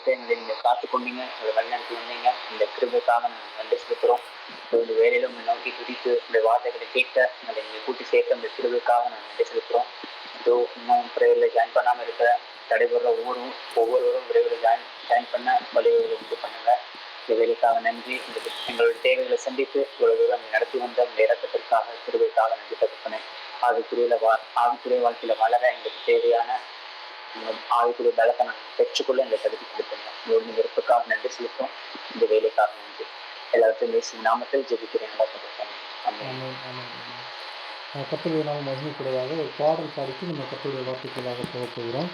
கொடுத்து எங்களை நீங்கள் காத்து கொண்டீங்க, உங்களை வழிநடத்தி வந்தீங்க. இந்த கிருபைக்காக நாங்கள் நன்றி செலுத்துகிறோம். இந்த வேலையிலும் உங்களை நோக்கி துதித்து உங்களுடைய வார்த்தைகளை கேட்க எங்களை நீங்கள் கூட்டி சேர்த்த இந்த கிருபைக்காக நாங்கள் நன்றி செலுத்துகிறோம். இதோ இன்னும் பிரேயரில் ஜாயின் பண்ணாமல் இருக்கிற தடைபடுற ஒவ்வொருவரும் விரைவில் ஜாயின் பண்ண வழிவகைகளை உண்டு பண்ணுங்க. இந்த வேலைக்காக நன்றி. இந்த எங்களுடைய தேவைகளை சந்தித்து இவ்வளவு தூரம் நடத்தி வந்த இந்த இறக்கத்திற்காக கிருபைக்காக நன்றி தகப்பனே. ஆவிக்குரிய வாழ்க்கையில வளர எங்களுக்கு தேவையான ஆவிக்குரிய பலத்தை நாங்கள் பெற்றுக்கொள்ள எங்களுக்கு தகுதி கொடுத்துங்க. உங்களுடைய விருப்பக்காக நன்றி செலுத்தும். இந்த வேலைக்காக நன்றி. எல்லாத்தையும் பேசி நாமத்தில் ஜெபிக்கிறேன். கர்த்தருடைய நாமம் மகிமைப்படுவதாக ஒரு பாடல் பாடித்து நம்ம கர்த்தருடைய வார்த்தைக்குள்ளாக போக போகிறோம்.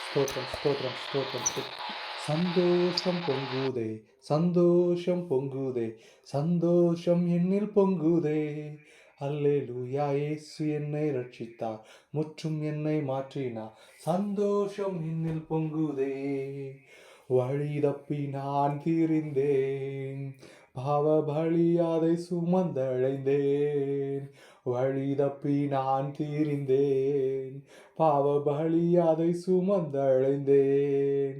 ஸ்தோத்திரம் ஸ்தோத்திரம் ஸ்தோத்திரம். சந்தோஷம் பொங்குதே, சந்தோஷம் பொங்குதே, சந்தோஷம் என்னில் பொங்குதே. அல்லேலூயா, இயேசு என்னை ரட்சித்தார், முற்றும் என்னை மாற்றினார், சந்தோஷம் என்னில் பொங்குதே. வழி தப்பி நான் திரிந்தேன், பாவ பலி அதை சுமந்தழைந்தேன். வழி தப்பி நான் திரிந்தேன், பாவ பலி அதை சுமந்தழைந்தேன்.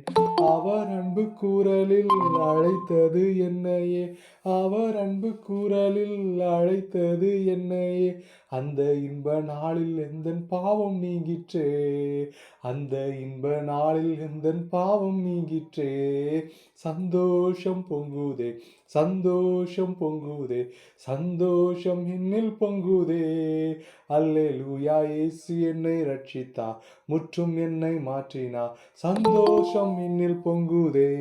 அவர் அன்பு குரலில் அழைத்தது என்னையே, அவர் அன்பு குரலில் அழைத்தது என்னையே. அந்த இன்ப நாளில் எந்தன் பாவம் நீங்கிற்றே, அந்த இன்ப நாளில் எந்தன் பாவம் நீங்கிற்றே. சந்தோஷம் பொங்குதே, சந்தோஷம் பொங்குதே, சந்தோஷம் என்னில் பொங்குதே. அல்லேலூயா, இயேசு என்னை ரட்சித்தார், முற்றும் என்னை மாற்றினார், சந்தோஷம் என்னில் பொங்குதே.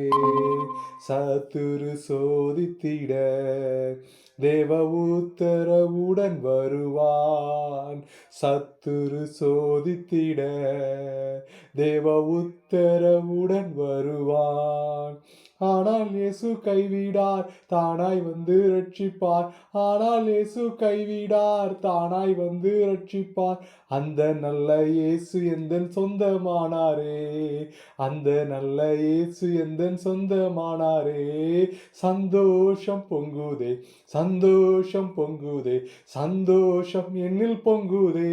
சத்துரு சோதித்திட தேவ உத்தரவுடன் வருவான், சத்துரு சோதித்திட தேவ உத்தரவுடன் வருவான். ஆனால் இயேசு கைவிடார், தானாய் வந்து ரட்சிப்பார். ஆனால் இயேசு கைவிடார், தானாய் வந்து ரட்சிப்பார். அந்த நல்ல இயேசு எந்தன் சொந்தமானாரே, அந்த நல்ல இயேசு எந்தன் சொந்தமானாரே. சந்தோஷம் பொங்குதே, சந்தோஷம் பொங்குதே, சந்தோஷம் என்னில் பொங்குதே.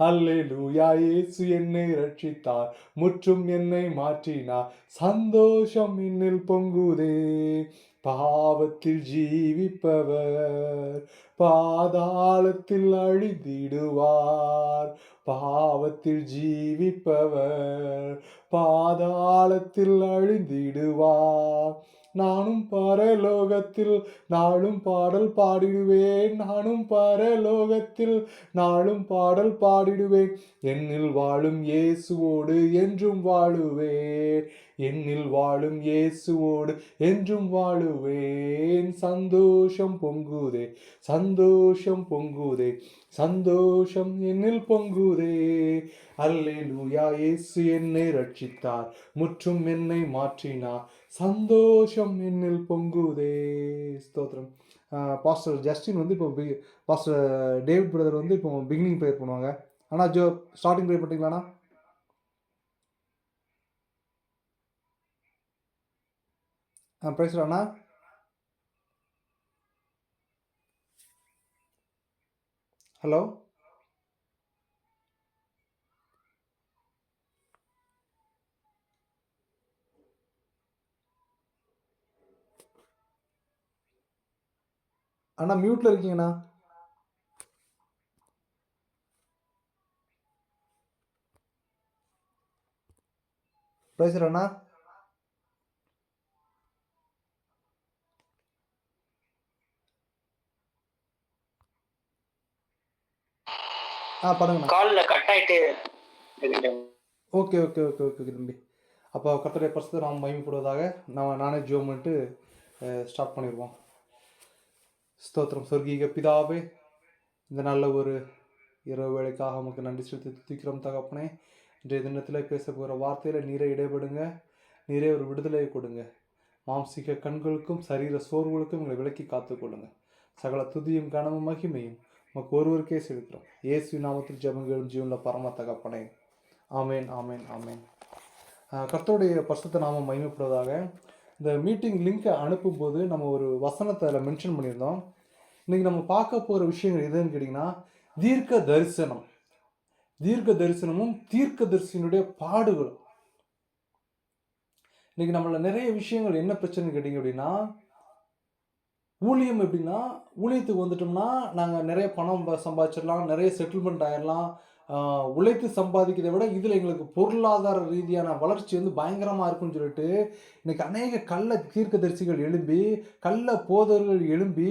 அல்லேலூயா, இயேசு என்னை ரட்சித்தார், முற்றும் என்னை மாற்றினார், சந்தோஷம் என்னில் பொங்குதே. பாவத்தில் ஜீவிப்பவர் பாதாளத்தில் அழிந்திடுவார், பாவத்தில் ஜீவிப்பவர் பாதாளத்தில் அழிந்திடுவார். நானும் பரலோகத்தில் நாளும் பாடல் பாடிடுவேன், நானும் பரலோகத்தில் நாளும் பாடல் பாடிடுவேன். என்னில் வாழும் இயேசுவோடு என்றும் வாழுவேன், என்னில் வாழும் இயேசுவோடு என்றும் வாழுவேன். சந்தோஷம் பொங்குதே, சந்தோஷம் பொங்குதே, சந்தோஷம் என்னில் பொங்குதே. அல்லேலூயா, இயேசு என்னை ரட்சித்தார், முற்றும் என்னை மாற்றினார், சந்தோஷம் என்னில் பொங்குதே. ஸ்தோத்திரம். பாஸ்டர் ஜஸ்டின் வந்து இப்போ பாஸ்டர் டேவிட் பிரதர் வந்து இப்போ பிகினிங் ப்ரேயர் பண்ணுவாங்க. ஆனால் ஜோ ஸ்டார்டிங் ப்ரேயர் பண்ணிங்களாண்ணா? பேசுகிறாண்ணா? ஹலோ அண்ணா, மியூட்டில் இருக்கீங்கண்ணா. பேசுகிறேண்ணா? பண்ணுங்கண்ணா. காலில் கட் ஆகிட்டு. ஓகே ஓகே ஓகே ஓகே தம்பி. அப்போ கர்த்தருடைய பரிசுத்த நாமம் மகிமைப்படுவதாக. நானே ஜெபம் பண்ணிட்டு ஸ்டார்ட் பண்ணிடுவோம். ஸ்தோத்திரம். சொர்க்கீக பிதாவே, இந்த நல்ல ஒரு இரவு வேளைக்காக நமக்கு நன்றி செலுத்தி துதிக்கிறோம் தகப்பனே. இன்றைய தினத்தில் பேச போகிற வார்த்தையில் நீரே இடைபடுங்க, நீரே ஒரு விடுதலையை கொடுங்க. மாம்சிக கண்களுக்கும் சரீர சோர்வுகளுக்கும் எங்களை விலக்கி காத்துக்கொள்ளுங்க. சகல துதியும் கனமும் மகிமையும் நமக்கு ஒருவருக்கே செலுத்துகிறோம். இயேசு நாமத்தில் ஜெபங்களும் ஜீவனில் பரம தகப்பனே. ஆமேன் ஆமேன் ஆமேன். கர்த்தருடைய பரிசுத்த நாமம் மகிமைப்படுவதாக. இந்த மீட்டிங் லிங்கை அனுப்பும்போது நம்ம ஒரு வசனத்தை அதில் மென்ஷன் பண்ணியிருந்தோம். இன்றைக்கி நம்ம பார்க்க போகிற விஷயங்கள் எதுன்னு கேட்டிங்கன்னா, தீர்க்க தரிசனம், தீர்க்க தரிசனமும் தீர்க்க தரிசனுடைய பாடுகளும். இன்னைக்கு நம்மள நிறைய விஷயங்கள் என்ன பிரச்சனைன்னு கேட்டிங்க அப்படின்னா, ஊழியம் எப்படின்னா, ஊழியத்துக்கு வந்துட்டோம்னா, நாங்க நிறைய பணம் சம்பாதிச்சிடலாம், நிறைய செட்டில்மெண்ட் ஆயிரலாம். ஆ உழைத்து சம்பாதிக்கிறத விட, இதில எங்களுக்கு பொருளாதார ரீதியான வளர்ச்சி வந்து பயங்கரமா இருக்குன்னு சொல்லிட்டு, இன்னைக்கு அநேக கள்ள தீர்க்கதரிசிகள் எழும்பி, கள்ள போதகர்கள் எழும்பி,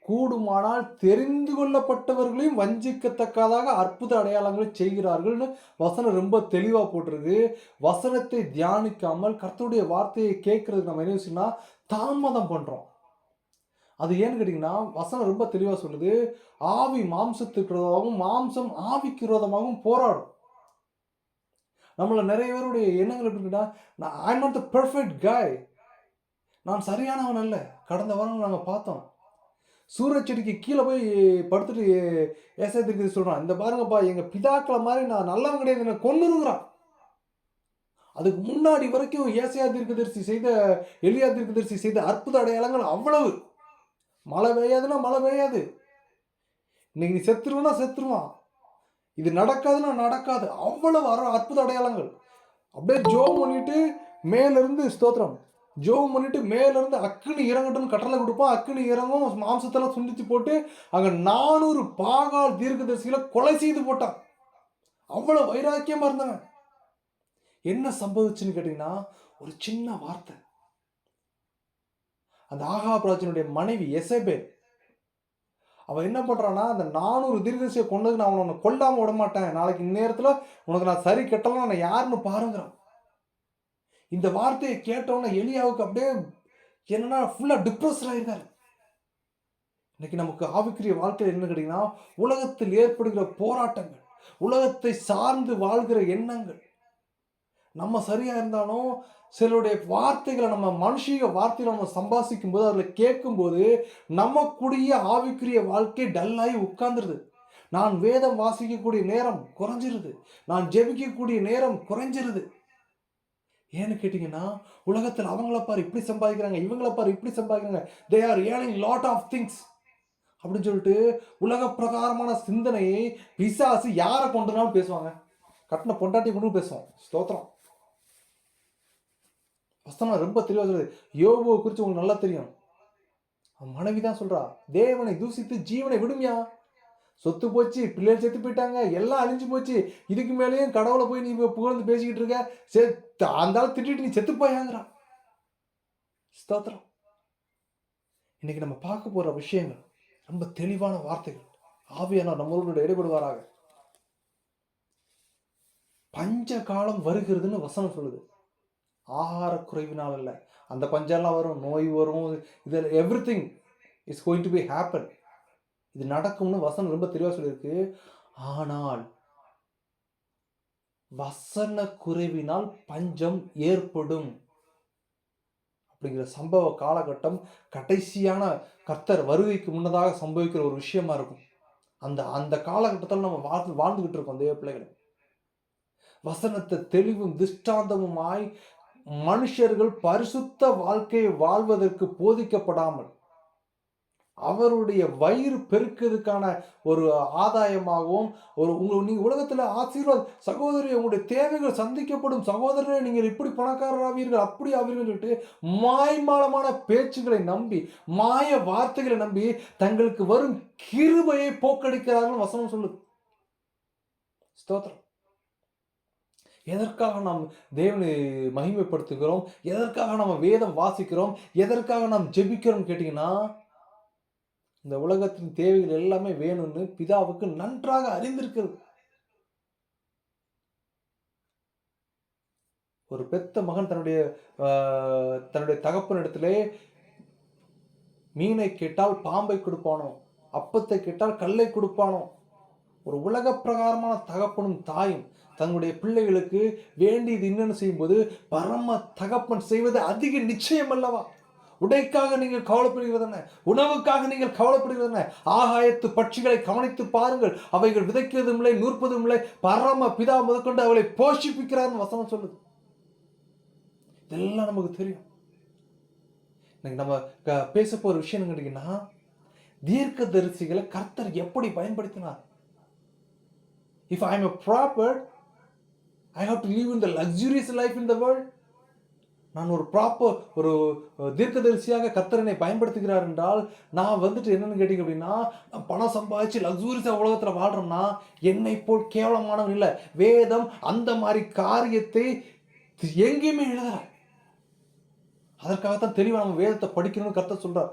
கூடுமானால் தெரிந்து கொள்ளப்பட்டவர்களையும் வஞ்சிக்கத்தக்கதாக அற்புத அடையாளங்களை செய்கிறார்கள்னு வசனம் ரொம்ப தெளிவா போட்டிருக்கு. வசனத்தை தியானிக்காமல் கர்த்தருடைய வார்த்தையை கேட்கிறதுக்கு நம்ம என்ன செய்யணும்னா, தாமதம் பண்றோம். அது ஏன்னு கேட்டீங்கன்னா, வசனம் ரொம்ப தெளிவா சொல்லுது. ஆவி மாம்சத்துக்கு விரோதமாகவும், மாம்சம் ஆவிக்கு விரோதமாகவும் போராடும். நம்மள நிறைய பேருடைய எண்ணங்கள் எப்படி இருக்குன்னா, ஐ அம் நாட் த பெர்ஃபெக்ட் காய். நான் சரியானவன் அல்ல. கடந்த வாரம் நாங்க பார்த்தோம். சூரஜ் செடிக்கு கீழ போய் படுத்துட்டு ஏசாயா தீர்க்கதரிசி சொல்றான். இந்த பாருங்கப்பா எங்க பிதாக்கள மாரி நான் நல்லவன் கிடையாது. என்ன கொன்னுருங்கிறான். அதுக்கு முன்னாடி வரைக்கும் ஏசாயா தீர்க்கதரிசி செய்த, எலியா தீர்க்கதரிசி செய்த அற்புத அடையாளங்கள் அவ்வளவு. மழை பெய்யாதுன்னா மழை பெய்யாது. இன்னைக்கு நீ செத்துருவனா செத்துருவான். இது நடக்காதுன்னா நடக்காது. அவ்வளவு அற்புத அடையாளங்கள். அப்படியே ஜெபம் பண்ணிட்டு மேலிருந்து ஸ்தோத்திரம். ஜெபம் பண்ணிட்டு மேலிருந்து அக்கினி இறங்கட்டும்னு கட்டளை கொடுப்பான். அக்கினி இறங்கும். மாம்சத்தெல்லாம் துண்டித்து போட்டு அங்க 400 பாகால் தீர்க்கதரிசிகளை கொலை செய்து போட்டான். அவ்வளவு வைராக்கியமா இருந்தவன். என்ன சம்பவிச்சுன்னு கேட்டீங்கன்னா, ஒரு சின்ன வார்த்தை. அந்த ஆகாப் ராஜனுடைய மனைவி எசேபேல், அவ என்ன பண்றான்னா, அந்த 400 தீர்க்கதரிசியை கொன்னதுக்கு நான் உன்னை கொல்லாம விட மாட்டேன். நாளைக்கு இந்நேரத்துல உனக்கு நான் சரி கட்டலாம், நான் யாருன்னு பாருங்கிறான். இந்த வார்த்தையை கேட்டவுடனே எலியாவுக்கு அப்படியே என்னன்னா ஃபுல்லா டிப்ரெஸ்ட் ஆயிருக்காரு. இன்னைக்கு நமக்கு ஆவிக்குரிய வாழ்க்கையில் என்ன கேட்டீங்கன்னா, உலகத்தில் ஏற்படுகிற போராட்டங்கள், உலகத்தை சார்ந்து வாழ்கிற எண்ணங்கள், நம்ம சரியா இருந்தாலும் சிலருடைய வார்த்தைகளை நம்ம மனுஷீக வார்த்தைகளை நம்ம சம்பாசிக்கும் போது, அதில் கேட்கும்போது நமக்குடைய ஆவிக்குரிய வாழ்க்கை டல்லாகி உட்கார்ந்துருது. நான் வேதம் வாசிக்கக்கூடிய நேரம் குறைஞ்சிருது. நான் ஜெபிக்கக்கூடிய நேரம் குறைஞ்சிருது. ஏன்னு கேட்டீங்கன்னா, உலகத்தில் அவங்கள பாரு இப்படி சம்பாதிக்கிறாங்க, இவங்கள பாரு இப்படி சம்பாதிக்கிறாங்க. They are earning lot of things அப்படின்னு சொல்லிட்டு உலக பிரகாரமான சிந்தனையை பிசாசு யாரை கொண்டுனாலும் பேசுவாங்க. கட்டின பொண்டாட்டி கொண்டு பேசுவோம். ஸ்தோத்திரம். வசனம் ரொம்ப தெளிவாக சொல்லுது. யோபுவை குறித்து உங்களுக்கு நல்லா தெரியும். அவன் மனைவி தான் சொல்றா, தேவனை தூசித்து ஜீவனை விடுமியா. சொத்து போச்சு, பிள்ளைகள் செத்து போயிட்டாங்க, எல்லாம் அழிஞ்சு போச்சு. இதுக்கு மேலேயும் கடவுளை போய் நீ புகழ்ந்து பேசிக்கிட்டு இருக்க. அந்த ஆள் திட்டிட்டு நீ செத்து போயாங்கிறான். ஸ்தோத்திரம். இன்னைக்கு நம்ம பார்க்க போற விஷயங்கள் ரொம்ப தெளிவான வார்த்தைகள். ஆவியானவர் நம்மளோட இடைபடுவாராக. பஞ்ச காலம் வருகிறதுன்னு வசனம் சொல்லுது. ஆகார குறைவினால் அல்ல. அந்த பஞ்சம்லாம் வரும், நோய் வரும், இதில் everything is going to be happen. இது நடக்கும்னு வசனம் ரொம்ப தெளிவாக சொல்லியிருக்கு. ஆனால் வசன குறைவினால் பஞ்சம் ஏற்படும் அப்படிங்கிற சம்பவ காலகட்டம் கடைசியான கர்த்தர் வருகைக்கு முன்னதாக சம்பவிக்கிற ஒரு விஷயமா இருக்கும். அந்த காலகட்டத்தில் நம்ம வாழ்ந்துகிட்டு இருக்கோம் தேவ பிள்ளைகளை. வசனத்தை தெளிவும் திஷ்டாந்தமுமாய் மனுஷர்கள் பரிசுத்த வாழ்க்கையை வாழ்வதற்கு போதிக்கப்படாமல் அவருடைய வயிறு பெருக்கிறதுக்கான ஒரு ஆதாயமாகவும் நீங்க உலகத்துல ஆசீர்வாத சகோதரி உங்களுடைய தேவைகள் சந்திக்கப்படும் சகோதரரை நீங்கள் இப்படி பணக்காரராவீர்கள் அப்படி ஆவீர்கள் சொல்லிட்டு மாய்மாலமான பேச்சுகளை நம்பி மாய வார்த்தைகளை நம்பி தங்களுக்கு வரும் கிருபையை போக்கடிக்கிறார்கள் வசனம் சொல்லுது. ஸ்தோத்திரம். எதற்காக நாம் தேவனை மகிமைப்படுத்துகிறோம், எதற்காக நம்ம வேதம் வாசிக்கிறோம், எதற்காக நாம் ஜெபிக்கிறோம் கேட்டீங்கன்னா, இந்த உலகத்தின் தேவைகள் எல்லாமே வேணும்னு பிதாவுக்கு நன்றாக அறிந்திருக்கிறது. ஒரு பெத்த மகன் தன்னுடைய தகப்பனிடத்திலே மீனை கேட்டால் பாம்பை கொடுப்பானோ, அப்பத்தை கேட்டால் கல்லை கொடுப்பானோ. ஒரு உலக பிரகாரமான தகப்பனும் தாயும் தங்களுடைய பிள்ளைகளுக்கு வேண்டியது என்னன்னு செய்யும்போது பரம தகப்பன் செய்வது அதிக நிச்சயம் அல்லவா. உடைக்காக நீங்கள் கவலைப்படுகிறதென்ன, உணவுக்காக நீங்கள் கவலைப்படுகிறதென்ன, ஆகாயத்து பட்சிகளை கவனித்து பாருங்கள், அவைகள் விதைக்கிறதும் இல்லை நூற்பதும் இல்லை, பரம பிதா முதற்கொண்டு அவளை போஷிப்பிக்கிறார்னு வசனம் சொல்லுது. இதெல்லாம் நமக்கு தெரியும். நம்ம பேச போற விஷயம் கேட்டீங்கன்னா, தீர்க்க தரிசிகளை கர்த்தர் எப்படி பயன்படுத்தினார். If I am a prophet, I have to live in the luxurious life in the world. நான் ஒரு ப்ராப்பர் ஒரு தீர்க்கதரிசியாக கர்த்தர் என்னை பயன்படுத்துகிறார் என்றால், நான் வந்துட்டு என்னன்னு கேட்டிங்க அப்படின்னா, நான் பணம் சம்பாதிச்சு லக்ஸூரியஸா உலகத்தில் வாழ்கிறோம்னா என்னை போல் கேவலமானவன் இல்லை. வேதம் அந்த மாதிரி காரியத்தை எங்கேயுமே எழுதல. அதற்காகத்தான் தெளிவாக நம்ம வேதத்தை படிக்கணும்னு கர்த்தர் சொல்றார்.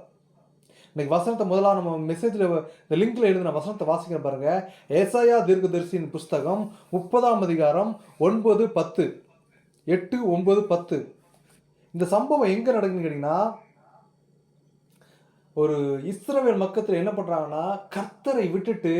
இன்னைக்கு வசனத்தை முதல்ல நம்ம மெசேஜில் இந்த லிங்க்ல எழுதின வசனத்தை வாசிக்கிற பாருங்க. ஏசாயா தீர்க்கதரிசியின் புஸ்தகம் 30ஆம் அதிகாரம் 9, 10, 8, 9, 10. இந்த சம்பவம் எங்க நடக்குதுன்னு கேட்டீங்கன்னா, ஒரு இஸ்ரவேல் மக்கள் என்ன பண்றாங்கன்னா, கர்த்தரை விட்டுட்டு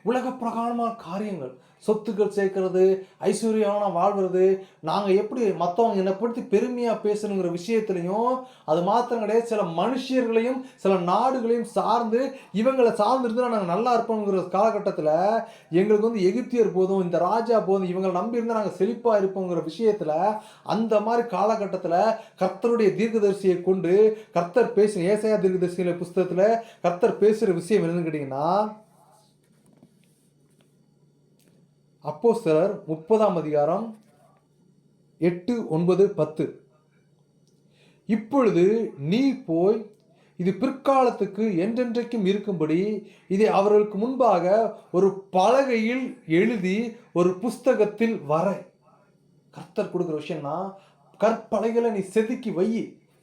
உலக பிரகாரமான காரியங்கள், சொத்துக்கள் சேர்க்கிறது, ஐஸ்வர்யமான வாழ்வது, நாங்கள் எப்படி மற்றவங்க என்னை பற்றி பெருமையாக பேசணுங்கிற விஷயத்துலையும், அது மாத்திரம் கிடையாது, சில மனுஷர்களையும் சில நாடுகளையும் சார்ந்து இவங்களை சார்ந்து இருந்தால் நாங்கள் நல்லா இருப்போங்கிற காலகட்டத்தில் எங்களுக்கு வந்து எகிப்தியர் போதும், இந்த ராஜா போதும், இவங்களை நம்பி இருந்தால் நாங்கள் செழிப்பாக இருப்போங்கிற விஷயத்தில் அந்த மாதிரி காலகட்டத்தில் கர்த்தருடைய தீர்க்கதரிசியை கொண்டு கர்த்தர் பேசின ஏசாயா தீர்க்கதரிசியில புஸ்தகத்தில் கர்த்தர் பேசுகிற விஷயம் என்னன்னு கேட்டிங்கன்னா, அப்போஸ்தலர் 30ஆம் அதிகாரம் 8, 9, 10. இப்பொழுது நீ போய் இது பிற்காலத்துக்கு என்றென்றைக்கும் இருக்கும்படி இதை அவர்களுக்கு முன்பாக ஒரு பலகையில் எழுதி ஒரு புஸ்தகத்தில் வரை. கர்த்தர் கொடுக்குற விஷயம்னா, கற்பலகைகளை நீ செதுக்கி வை.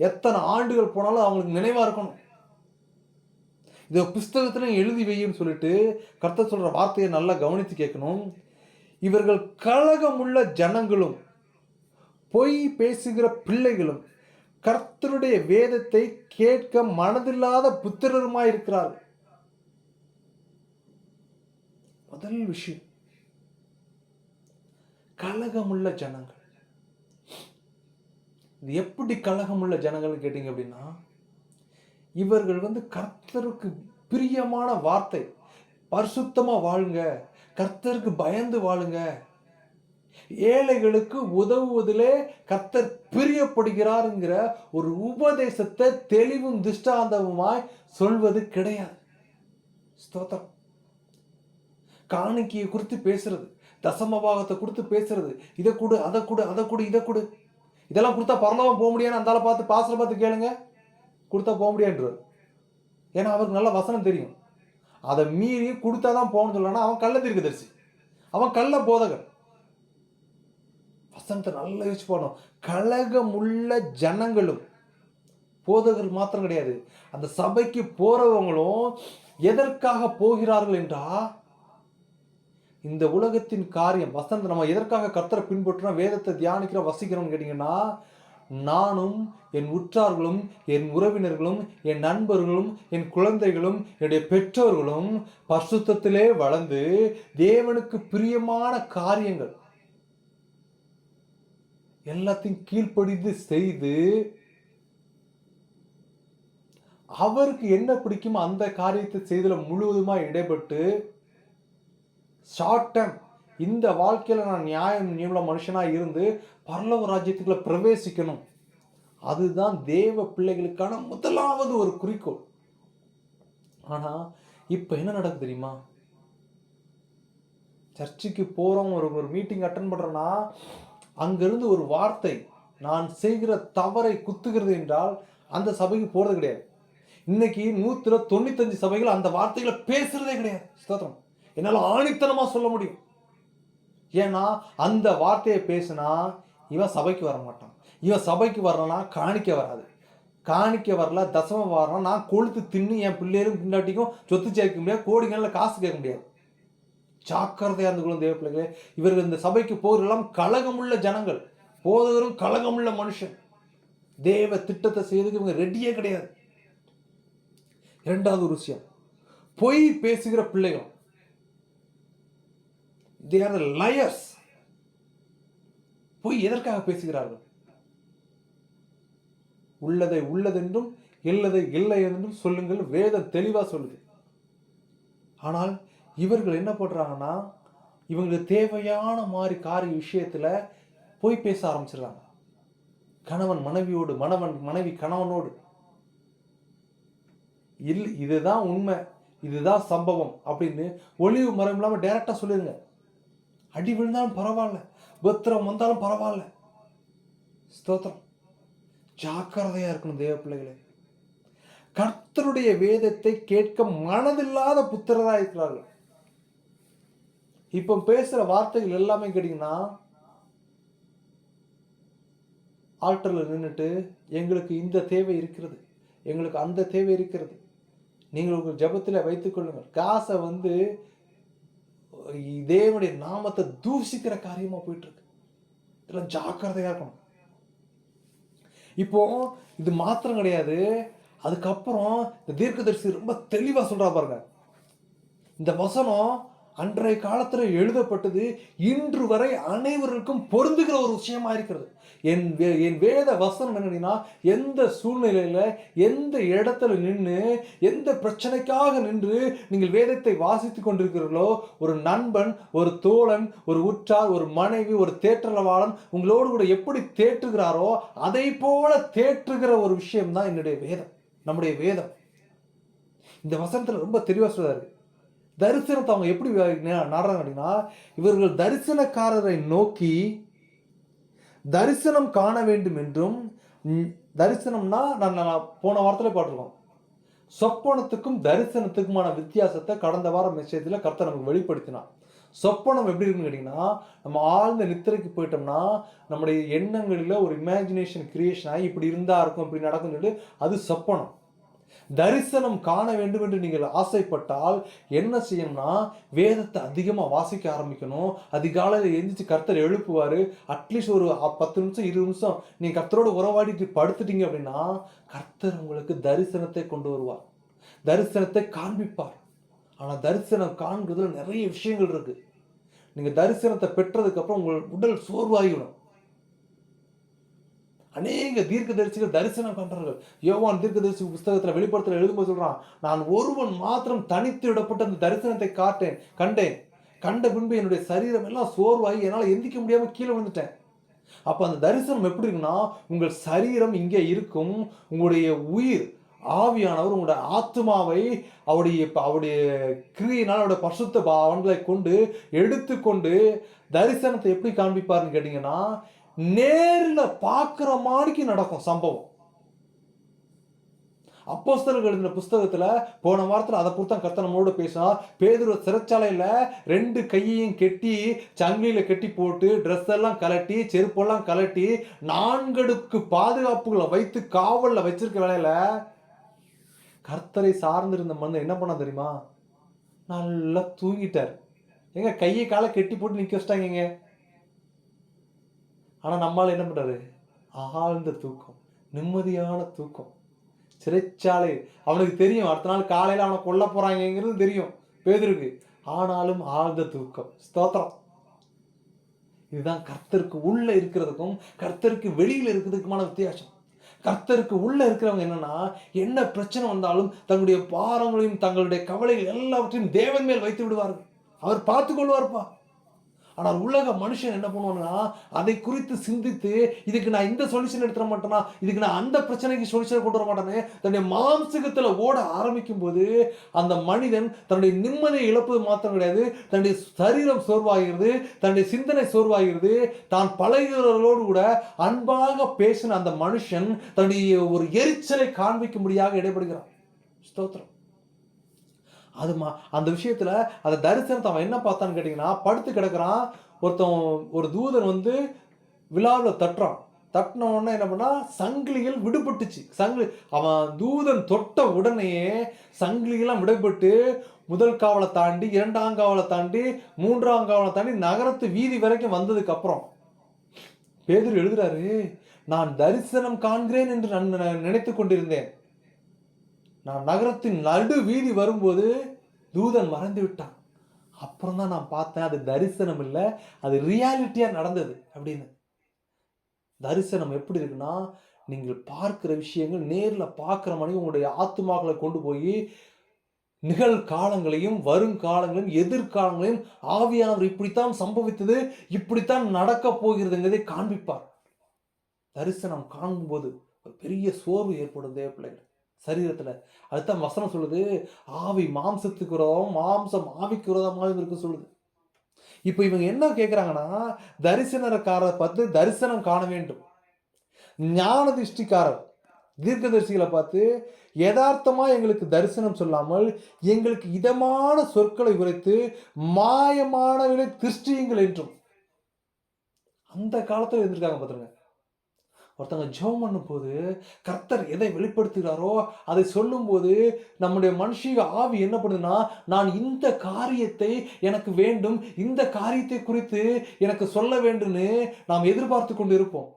எத்தனை ஆண்டுகள் போனாலும் அவங்களுக்கு நினைவா இருக்கணும். இதை புஸ்தகத்துல எழுதி வைன்னு சொல்லிட்டு கர்த்தர் சொல்ற வார்த்தையை நல்லா கவனித்து கேட்கணும். இவர்கள் கலகமுள்ள ஜனங்களும் பொய் பேசுகிற பிள்ளைகளும் கர்த்தருடைய வேதத்தை கேட்க மனதில்லாத புத்திரருமாய் இருக்கிறார்கள். முதல் விஷயம், கலகமுள்ள ஜனங்கள். இது எப்படி கலகமுள்ள ஜனங்கள் கேட்டீங்க அப்படின்னா, இவர்கள் வந்து கர்த்தருக்கு பிரியமான வார்த்தை, பரிசுத்தமா வாழுங்க, கர்த்தருக்கு பயந்து வாழுங்க, ஏழைகளுக்கு உதவுவதிலே கர்த்தர் பிரியப்படுகிறாருங்கிற ஒரு உபதேசத்தை தெளிவும் திஷ்டாந்தமுமாய் சொல்வது கிடையாது. ஸ்தோத்திரம். காணிக்கையை குறித்து பேசுறது, தசமபாகத்தை கொடுத்து பேசுறது, இதை கொடு அதை கொடு அதை கொடு இதை கொடு, இதெல்லாம் கொடுத்தா பரலோகம் போக முடியாது, அந்தால பார்த்து பாசல பார்த்து கேளுங்க, கொடுத்தா போக முடியாதுன்றார். ஏன்னா அவருக்கு நல்ல வசனம் தெரியும். அதை மீறி கொடுத்தாதான் போகணும்னு சொல்லனா அவன் கள்ள தீர்க்கதரிசி, அவன் கள்ள போதகர். வசனத்தை நல்லா யூஸ் பண்ணும். கலகமுள்ள ஜனங்களும், போதகர் மாத்திரம் கிடையாது, அந்த சபைக்கு போறவங்களும் எதற்காக போகிறார்கள் என்றா, இந்த உலகத்தின் காரியம். வசனத்தை நம்ம எதற்காக கர்த்தரை பின்பற்றுறோம், வேதத்தை தியானிக்கிறோம், வசிக்கிறோம்னு கேட்டீங்கன்னா, நானும் என் உற்றார்களும் என் உறவினர்களும் என் நண்பர்களும் என் குழந்தைகளும் என்னுடைய பெற்றோர்களும் பரிசுத்தத்திலே வளர்ந்து தேவனுக்கு பிரியமான காரியங்கள் எல்லாத்தையும் கீழ்ப்படிந்து செய்து அவருக்கு என்ன பிடிக்குமோ அந்த காரியத்தை செய்தல முழுவதுமா இடைப்பட்டு ஷார்ட் டைம் இந்த வாழ்க்கையில நான் நியாயம் நீள மனுஷனா இருந்து பரலோக ராஜ்யத்துக்குள்ள பிரவேசிக்கணும். அதுதான் தேவ பிள்ளைகளுக்கான முதலாவது ஒரு குறிக்கோள். ஆனா இப்ப என்ன நடக்குது தெரியுமா? சர்ச்சுக்கு போறோம், ஒரு மீட்டிங் அட்டன் பண்றோம்னா அங்கிருந்து ஒரு வார்த்தை நான் செய்கிற தவறை குத்துகிறது என்றால் அந்த சபைக்கு போறது கிடையாது. இன்னைக்கு 195 சபைகள் அந்த வார்த்தைகளை பேசுறதே கிடையாது. ஸ்தோத்திரம். என்னால் ஆணித்தனமா சொல்ல முடியும். ஏன்னா அந்த வார்த்தையை பேசினா இவன் சபைக்கு வர மாட்டான், இவன் சபைக்கு வரலனா காணிக்க வராது, காணிக்க வரல தசமம் வரலாம், நான் கொழுத்து தின்னு என் பிள்ளைகளும் பின்னாட்டிக்கும் சொத்து சேர்க்க முடியாது, கோடிகளில் காசு கேட்க முடியாது. ஜாக்கிரதையா இருந்து கொள்ளும் தேவ பிள்ளைகளே. இவர்கள் இந்த சபைக்கு போகிறெல்லாம் கலகமுள்ள ஜனங்கள், போதகரும் கலகமுள்ள மனுஷன். தேவ திட்டத்தை செய்யறதுக்கு இவங்க ரெடியே கிடையாது. இரண்டாவது ஒரு விஷயம், பொய் பேசுகிற பிள்ளைகள். They are the liars. பொய் எதற்காக பேசுகிறார்கள்? உள்ளதை உள்ளதென்றும் இல்லதை இல்லை என்றும் சொல்லுங்கள், வேதம் தெளிவா சொல்லுது. ஆனால் இவர்கள் என்ன பண்றாங்கன்னா, இவங்களுக்கு தேவையான மாதிரி காரிய விஷயத்துல பொய் பேச ஆரம்பிச்சிடறாங்க. கணவன் மனைவியோடு, மனைவி கணவனோடு. இதுதான் உண்மை, இதுதான் சம்பவம் அப்படின்னு ஒளிவு மரம் இல்லாம டைரக்டா சொல்லிருங்க. அடி விழுந்தாலும் பரவாயில்ல, பத்திரம் வந்தாலும் பரவாயில்ல. ஸ்தோத்திரம். ஜாக்கிரதையா இருக்கணும் தேவ பிள்ளைகளே. கர்த்தருடைய வேதத்தை கேட்க மனதில்லாத புத்திரரா இருக்கிறார்கள். இப்ப பேசுற வார்த்தைகள் எல்லாமே கேட்டீங்கன்னா, ஆல்டர்ல நின்றுட்டு எங்களுக்கு இந்த தேவை இருக்கிறது, எங்களுக்கு அந்த தேவை இருக்கிறது, நீங்கள் உங்கள் ஜபத்தில் வைத்துக் கொள்ளுங்கள். காசை தேவனுடைய நாமத்தை தூஷிக்கிற காரியமா போயிட்டு இருக்கு. இதெல்லாம் ஜாக்கிரதையா இருக்கணும். இப்போ இது மாத்திரம் கிடையாது, அதுக்கப்புறம் இந்த தீர்க்கதரிசி ரொம்ப தெளிவா சொல்றா பாருங்க. இந்த வசனம் அன்றைய காலத்துல எழுதப்பட்டது, இன்று வரை அனைவருக்கும் பொருந்துகிற ஒரு விஷயமா இருக்கிறது. என் வேத வசனம் என்னன்னா, எந்த சூழ்நிலையில எந்த இடத்துல நின்று எந்த பிரச்சனைக்காக நின்று நீங்கள் வேதத்தை வாசித்துக் கொண்டிருக்கிறீர்களோ, ஒரு நண்பன், ஒரு தோழன், ஒரு உற்றார், ஒரு மனைவி, ஒரு தேற்றலவாளன் உங்களோடு கூட எப்படி தேற்றுகிறாரோ அதை போல தேற்றுகிற ஒரு விஷயம் தான் என்னுடைய வேதம், நம்முடைய வேதம். இந்த வசனத்துல ரொம்ப தெளிவா சொல்றாரு. தரிசனத்தை அவங்க எப்படி நாடுறாங்க அப்படின்னா, இவர்கள் தரிசனக்காரரை நோக்கி தரிசனம் காண வேண்டும் என்றும், தரிசனம்னா நான் போன வாரத்தில் பாட்டிருக்கோம், சொப்பனத்துக்கும் தரிசனத்துக்குமான வித்தியாசத்தை கடந்த வாரம் மெசேஜில் கர்த்தர் நமக்கு வெளிப்படுத்தினார். சொப்பனம் எப்படி இருக்குன்னு கேட்டிங்கன்னா, நம்ம ஆழ்ந்த நித்திரைக்கு போயிட்டோம்னா நம்முடைய எண்ணங்களில் ஒரு இமேஜினேஷன் கிரியேஷன் ஆகி இப்படி இருந்தால் இருக்கும், இப்படி நடக்கும்னு சொல்லி அது சொப்பனம். தரிசனம் காண வேண்டும் என்று நீங்கள் ஆசைப்பட்டால் என்ன செய்யணும்னா, வேதத்தை அதிகமாக வாசிக்க ஆரம்பிக்கணும். அதிகாலையில் எழுந்திரிச்சு கர்த்தர் எழுப்புவார். அட்லீஸ்ட் ஒரு 10 நிமிஷம் 20 நிமிஷம் நீங்கள் கர்த்தரோடு உறவாடிட்டு படுத்துட்டீங்க அப்படின்னா கர்த்தர் உங்களுக்கு தரிசனத்தை கொண்டு வருவார், தரிசனத்தை காண்பிப்பார். ஆனால் தரிசனம் காண்கிறதுல நிறைய விஷயங்கள் இருக்கு. நீங்கள் தரிசனத்தை பெற்றதுக்கப்புறம் உங்கள் உடல் சோர்வாகிவிடும். அநேக தீர்க்கதரிசிகள் தரிசனம் கண்டார்கள். யோவான் தீர்க்கதரிசி புஸ்தகத்தில் வெளிப்படுத்தல எழுதும்போது சொல்றான், நான் ஒருவன் மாத்திரம் தனித்து விடப்பட்ட அந்த தரிசனத்தை கண்டேன். கண்ட பின்பு என்னுடைய சரீரம் எல்லாம் சோர்வாகி என்னால் எந்திக்க முடியாம கீழே விழுந்துட்டேன். அப்ப அந்த தரிசனம் எப்படி இருக்குன்னா, உங்கள் சரீரம் இங்கே இருக்கும், உங்களுடைய உயிர் ஆவியானவர் உங்களுடைய ஆத்மாவை அவருடைய கிரியையினால் அவருடைய பரிசுத்த பாவங்களை கொண்டு எடுத்துக்கொண்டு தரிசனத்தை எப்படி காண்பிப்பார்னு கேட்டீங்கன்னா, நேரில் பார்க்குற மாதிரிக்கு நடக்கும் சம்பவம். அப்போஸ்தலர்கள் எழுதின புஸ்தகத்துல போன வாரத்தில் அதை பொறுத்தான் கர்த்தர் நம்மளோட பேசினா. பேதுரு சிறைச்சாலையில 2 கையையும் கெட்டி சங்கிலியில கெட்டி போட்டு ட்ரெஸ் எல்லாம் கலட்டி செருப்பெல்லாம் கலட்டி 4 அடுக்கு பாதுகாப்புகளை வைத்து காவல்ல வச்சிருக்க வேலையில கர்த்தரை சார்ந்திருந்த மனிதன் என்ன பண்ண தெரியுமா, நல்லா தூங்கிட்டார். எங்க கையை காலை கெட்டி போட்டு நிக்க வச்சிட்டாங்க. ஆனா நம்மால் என்ன பண்றாரு, ஆழ்ந்த தூக்கம், நிம்மதியான தூக்கம். சிறைச்சாலை அவனுக்கு தெரியும், அடுத்த நாள் காலையில அவனை கொல்ல போறாங்கிறது தெரியும் பேதுருக்கு. ஆனாலும் ஆழ்ந்த தூக்கம். ஸ்தோத்திரம். இதுதான் கர்த்தருக்கு உள்ள இருக்கிறதுக்கும் கர்த்தருக்கு வெளியில இருக்கிறதுக்குமான வித்தியாசம். கர்த்தருக்கு உள்ள இருக்கிறவங்க என்னன்னா, என்ன பிரச்சனை வந்தாலும் தங்களுடைய பாரங்களையும் தங்களுடைய கவலைகள் எல்லாவற்றையும் தேவன் மேல் வைத்து விடுவார்கள். அவர் பார்த்து கொள்வார்ப்பா. ஆனால் உலக மனுஷன் என்ன பண்ணுவான்னா, அதை குறித்து சிந்தித்து இதுக்கு நான் இந்த சொல்யூஷன் எடுத்துட மாட்டேனா, இதுக்கு நான் அந்த பிரச்சனைக்கு சொல்யூஷன் கொண்டு வர மாட்டேனே, தன்னுடைய மாம்சகத்தில் ஓட ஆரம்பிக்கும் போது அந்த மனிதன் தன்னுடைய நிம்மதியை இழப்பது மாத்திரம் கிடையாது, தன்னுடைய சரீரம் சோர்வாகிறது, தன்னுடைய சிந்தனை சோர்வாகிறது. தான் பழகிறவர்களோடு கூட அன்பாக பேசின அந்த மனுஷன் தன்னுடைய ஒரு எரிச்சலை காண்பிக்கும்படியாக இடைப்படுகிறான். ஸ்தோத்திரம். அந்த விஷயத்துல அந்த தரிசனத்தை அவன் என்ன பார்த்தான்னு கேட்டீங்கன்னா, படுத்து கிடக்குறான். ஒரு தூதன் விழாவில் தட்டின உடனே என்ன பண்ணா, சங்கிலிகள் விடுபட்டுச்சு. அவன் தூதன் தொட்ட உடனே சங்கிலிகள்லாம் விடுபட்டு முதல் காவலை தாண்டி 2ஆம் காவலை தாண்டி 3ஆம் காவலை தாண்டி நகரத்து வீதி வரைக்கும் வந்ததுக்கு அப்புறம் பேதுரு எழுதுறாரு, நான் தரிசனம் காண்கிறேன் என்று நான் நினைத்து கொண்டிருந்தேன். நான் நகரத்தின் நடு வீதி வரும்போது தூதன் மறைந்து விட்டான். அப்புறம் தான் நான் பார்த்தேன், அது தரிசனம் இல்லை, அது ரியாலிட்டியா நடந்தது அப்படின்னு. தரிசனம் எப்படி இருக்குன்னா, நீங்கள் பார்க்கிற விஷயங்கள் நேரில் பார்க்கிற மாதிரி உங்களுடைய ஆத்துமாக்களை கொண்டு போய் நிகழ்காலங்களையும் வருங்காலங்களையும் எதிர்காலங்களையும் ஆவியானவர் இப்படித்தான் சம்பவித்தது, இப்படித்தான் நடக்க போகிறதுங்கிறதை காண்பிப்பார். தரிசனம் காணும்போது ஒரு பெரிய சோர்வு ஏற்படும் தேவ பிள்ளைகள் சரீரத்துல. அதுதான் வசனம் சொல்லுது, ஆவி மாம்சத்துக்கு விரோதம், மாம்சம் ஆவிக்கு விரோதமாக இருக்க சொல்லுது. இப்போ இவங்க என்ன கேட்குறாங்கன்னா, தரிசனக்காரரை பார்த்து தரிசனம் காண வேண்டும். ஞான திருஷ்டிக்காரர். தீர்க்கதரிசிகளை பார்த்து யதார்த்தமா எங்களுக்கு தரிசனம் சொல்லாமல் எங்களுக்கு இதமான சொற்களை உரைத்து மாயமானவர்களை திருஷ்டியுங்கள் என்றும் அந்த காலத்துல இருந்திருக்காங்க பாத்துருங்க. ஒருத்தங்க ஜெபம் பண்ணும் போது கர்த்தர் எதை வெளிப்படுத்துகிறாரோ அதை சொல்லும் போது நம்முடைய மனுஷிக ஆவி என்ன பண்ணுதுன்னா, நான் இந்த காரியத்தை எனக்கு வேண்டும், இந்த காரியத்தை குறித்து எனக்கு சொல்ல வேண்டும்னு நாம் எதிர்பார்த்து கொண்டு இருப்போம்.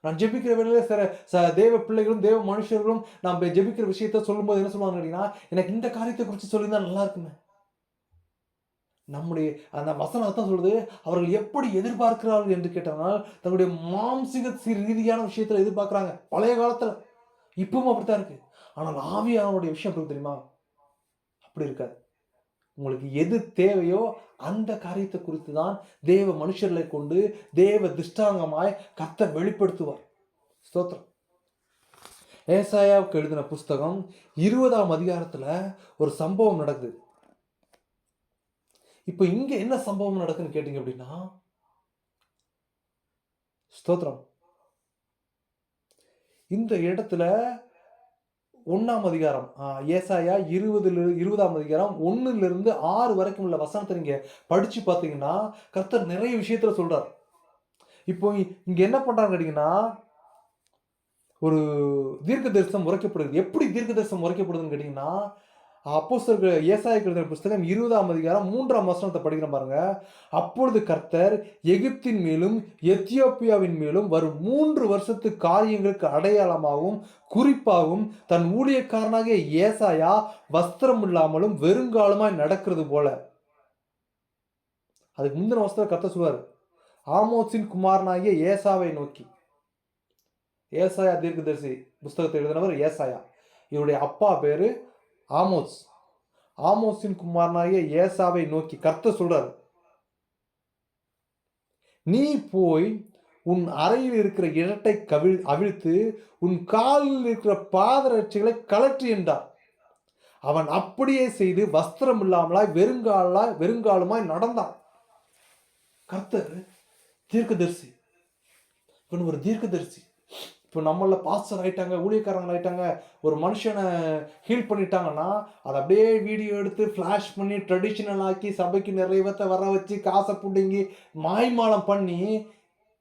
நான் ஜெபிக்கிற வேளையில தேவ பிள்ளைகளும் தேவ மனுஷர்களும் நாம் ஜெபிக்கிற விஷயத்த சொல்லும்போது என்ன சொல்லுவாங்க அப்படின்னா, எனக்கு இந்த காரியத்தை குறித்து சொல்லியிருந்தா நல்லா இருக்குமே. நம்முடைய அந்த வசனம் தான் சொல்லுது, அவர்கள் எப்படி எதிர்பார்க்கிறார்கள் என்று கேட்டால் தங்களுடைய மாம்சிக ரீதியான விஷயத்துல எதிர்பார்க்கிறாங்க. பழைய காலத்துல இப்பவும் அப்படித்தான் இருக்கு. ஆனால் ஆவியானவருடைய விஷயம் எப்படி தெரியுமா? அப்படி இருக்காது. உங்களுக்கு எது தேவையோ அந்த காரியத்தை குறித்து தான் தேவ மனுஷர்களை கொண்டு தேவ திஷ்டாங்கமாய் கர்த்தர் வெளிப்படுத்துவார். ஸ்தோத்திரம். ஏசாயாவுக்கு எழுதின புஸ்தகம் 20ஆம் அதிகாரத்துல ஒரு சம்பவம் நடக்குது. இப்ப இங்க என்ன சம்பவம் நடக்குன்னு கேட்டீங்க அப்படின்னா, ஸ்தோத்திரம், இந்த இடத்துல 1ஆம் அதிகாரம் ஏசாயா 20ஆம் அதிகாரம் 1லிருந்து 6 வரைக்கும் உள்ள வசனத்தை நீங்க படிச்சு பார்த்தீங்கன்னா கர்த்தர் நிறைய விஷயத்துல சொல்றார். இப்போ இங்க என்ன பண்றாங்க கேட்டீங்கன்னா, ஒரு தீர்க்க தரிசனம் உரைக்கப்படுது. எப்படி தீர்க்க தரிசனம் உரைக்கப்படுதுன்னு கேட்டீங்கன்னா, அப்போஸ்தலர் ஏசாயாவுக்கு எழுதின புஸ்தகம் 20ஆம் அதிகாரம் 3ஆம் வசனத்தை படிக்கிறோம் பாருங்க. அப்பொழுது கர்த்தர் எகிப்தின் மேலும் எத்தியோப்பியாவின் மேலும் வரும் 3 வருஷத்து காரியங்களுக்கு அடையாளமாகவும் குறிப்பாகவும் தன் ஊழியக்காரனாகிய ஏசாயா வஸ்திரம் இல்லாமலும் வெறுங்காலமாய் நடக்கிறது போல. அதுக்கு முந்தின வசனத்தை கர்த்தர் சொல்வார், ஆமோஸின் குமாரனாகிய ஏசாவை நோக்கி. ஏசாயா தீர்க்கதரிசி புஸ்தகத்தை எழுதினவர் ஏசாயா. இவருடைய அப்பா பேரு ஆமோஸ். ஆமோஸின் குமாரனாகிய ஏசாவை நோக்கி கர்த்தர் சொல்றார், நீ போய் உன் அறையில் இருக்கிற இடத்தை அவிழ்த்து உன் காலில் இருக்கிற பாதரட்சிகளை கலற்றி என்றார். அவன் அப்படியே செய்து வஸ்திரம் இல்லாமலாய் வெறுங்காலுமாய் நடந்தான். கர்த்தர் தீர்க்கதரிசி. இவன் ஒரு தீர்க்கதரிசி. இப்போ நம்மள பாஸ்டர் ஆயிட்டாங்க, ஊழியக்காரங்க ஆயிட்டாங்க, ஒரு மனுஷனை ஹீல் பண்ணிட்டாங்கன்னா அதை அப்படியே வீடியோ எடுத்து ஃப்ளாஷ் பண்ணி ட்ரெடிஷ்னல் ஆக்கி சபைக்கு நிறைவேற்ற வர வச்சு காசை புடுங்கி மாய்மாலம் பண்ணி,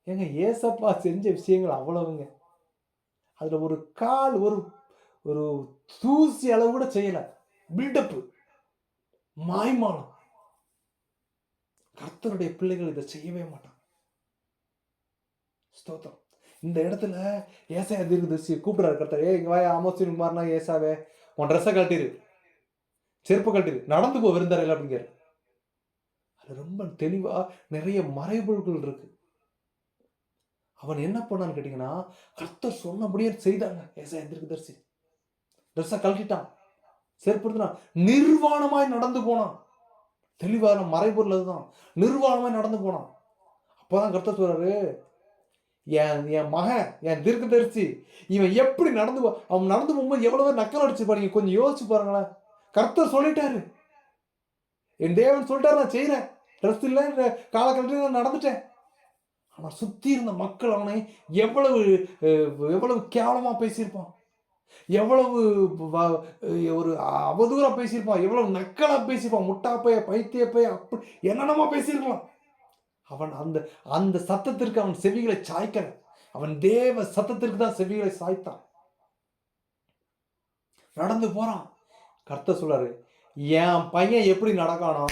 ஏங்க ஏசப்பா செஞ்ச விஷயங்கள் அவ்வளவுங்க. அதுல ஒரு கால் ஒரு ஒரு தூசி அளவு கூட செய்யல. பில்டப், மாய்மாலம். கர்த்தருடைய பிள்ளைகள் இதை செய்யவே மாட்டாங்க. ஸ்தோத்திரம். இந்த இடத்துல ஏசாயா தீர்க்கதரிசி கூப்பிடுறாரு கர்த்தர், இங்க வாயா ஆமோஸின் குமாரனா ஏசாவே, உன் ட்ரெஸ்ஸை கழட்டிரு, செருப்பு கழட்டிரு, நடந்து போ விருந்தரையில் அப்படிங்கிற. அது ரொம்ப தெளிவா நிறைய மறைபொருள்கள் இருக்கு. அவன் என்ன பண்ணான்னு கேட்டீங்கன்னா, கர்த்தர் சொன்னபடியே செய்தாங்க. ஏசாயா தீர்க்கதரிசி ட்ரெஸ்ஸை கழட்டிட்டான், செருப்பு எடுத்துட்டான், நிர்வாணமாய் நடந்து போனான். தெளிவான மறைபொருள் அதுதான். நிர்வாணமாய் நடந்து போனான். அப்பதான் கர்த்தர் சொல்றாரு, என் மகன், என் தீர்க்கதரிசி, இவன் எப்படி அவன் நடந்து போகும்போது எவ்வளவு நக்கல் அடிச்சு பாருங்க. கொஞ்சம் யோசிச்சு பாருங்களேன். கர்த்தர் சொல்லிட்டாரு, என் தேவன் சொல்லிட்டாரு, நான் செய்யறேன், ட்ரெஸ் இல்லை, காலக்கழட்டி நான் நடந்துட்டேன். ஆனா சுத்தி இருந்த மக்கள் அவனை எவ்வளவு எவ்வளவு கேவலமா பேசியிருப்பான், எவ்வளவு ஒரு அவதூறா பேசியிருப்பான், எவ்வளவு நக்கலா பேசியிருப்பான், முட்டாப்பைய பைத்தியப்பைய அப்படி என்னென்னமா பேசியிருக்கலாம். அவன் அந்த அந்த சத்தத்திற்கு அவன் செவிகளை சாய்க்கல. அவன் தேவ சத்தத்திற்கு தான் செவிகளை சாய்த்தான். நடந்து போறான். கர்த்தர் சொல்றாரு, என் பையன் எப்படி நடக்கானோ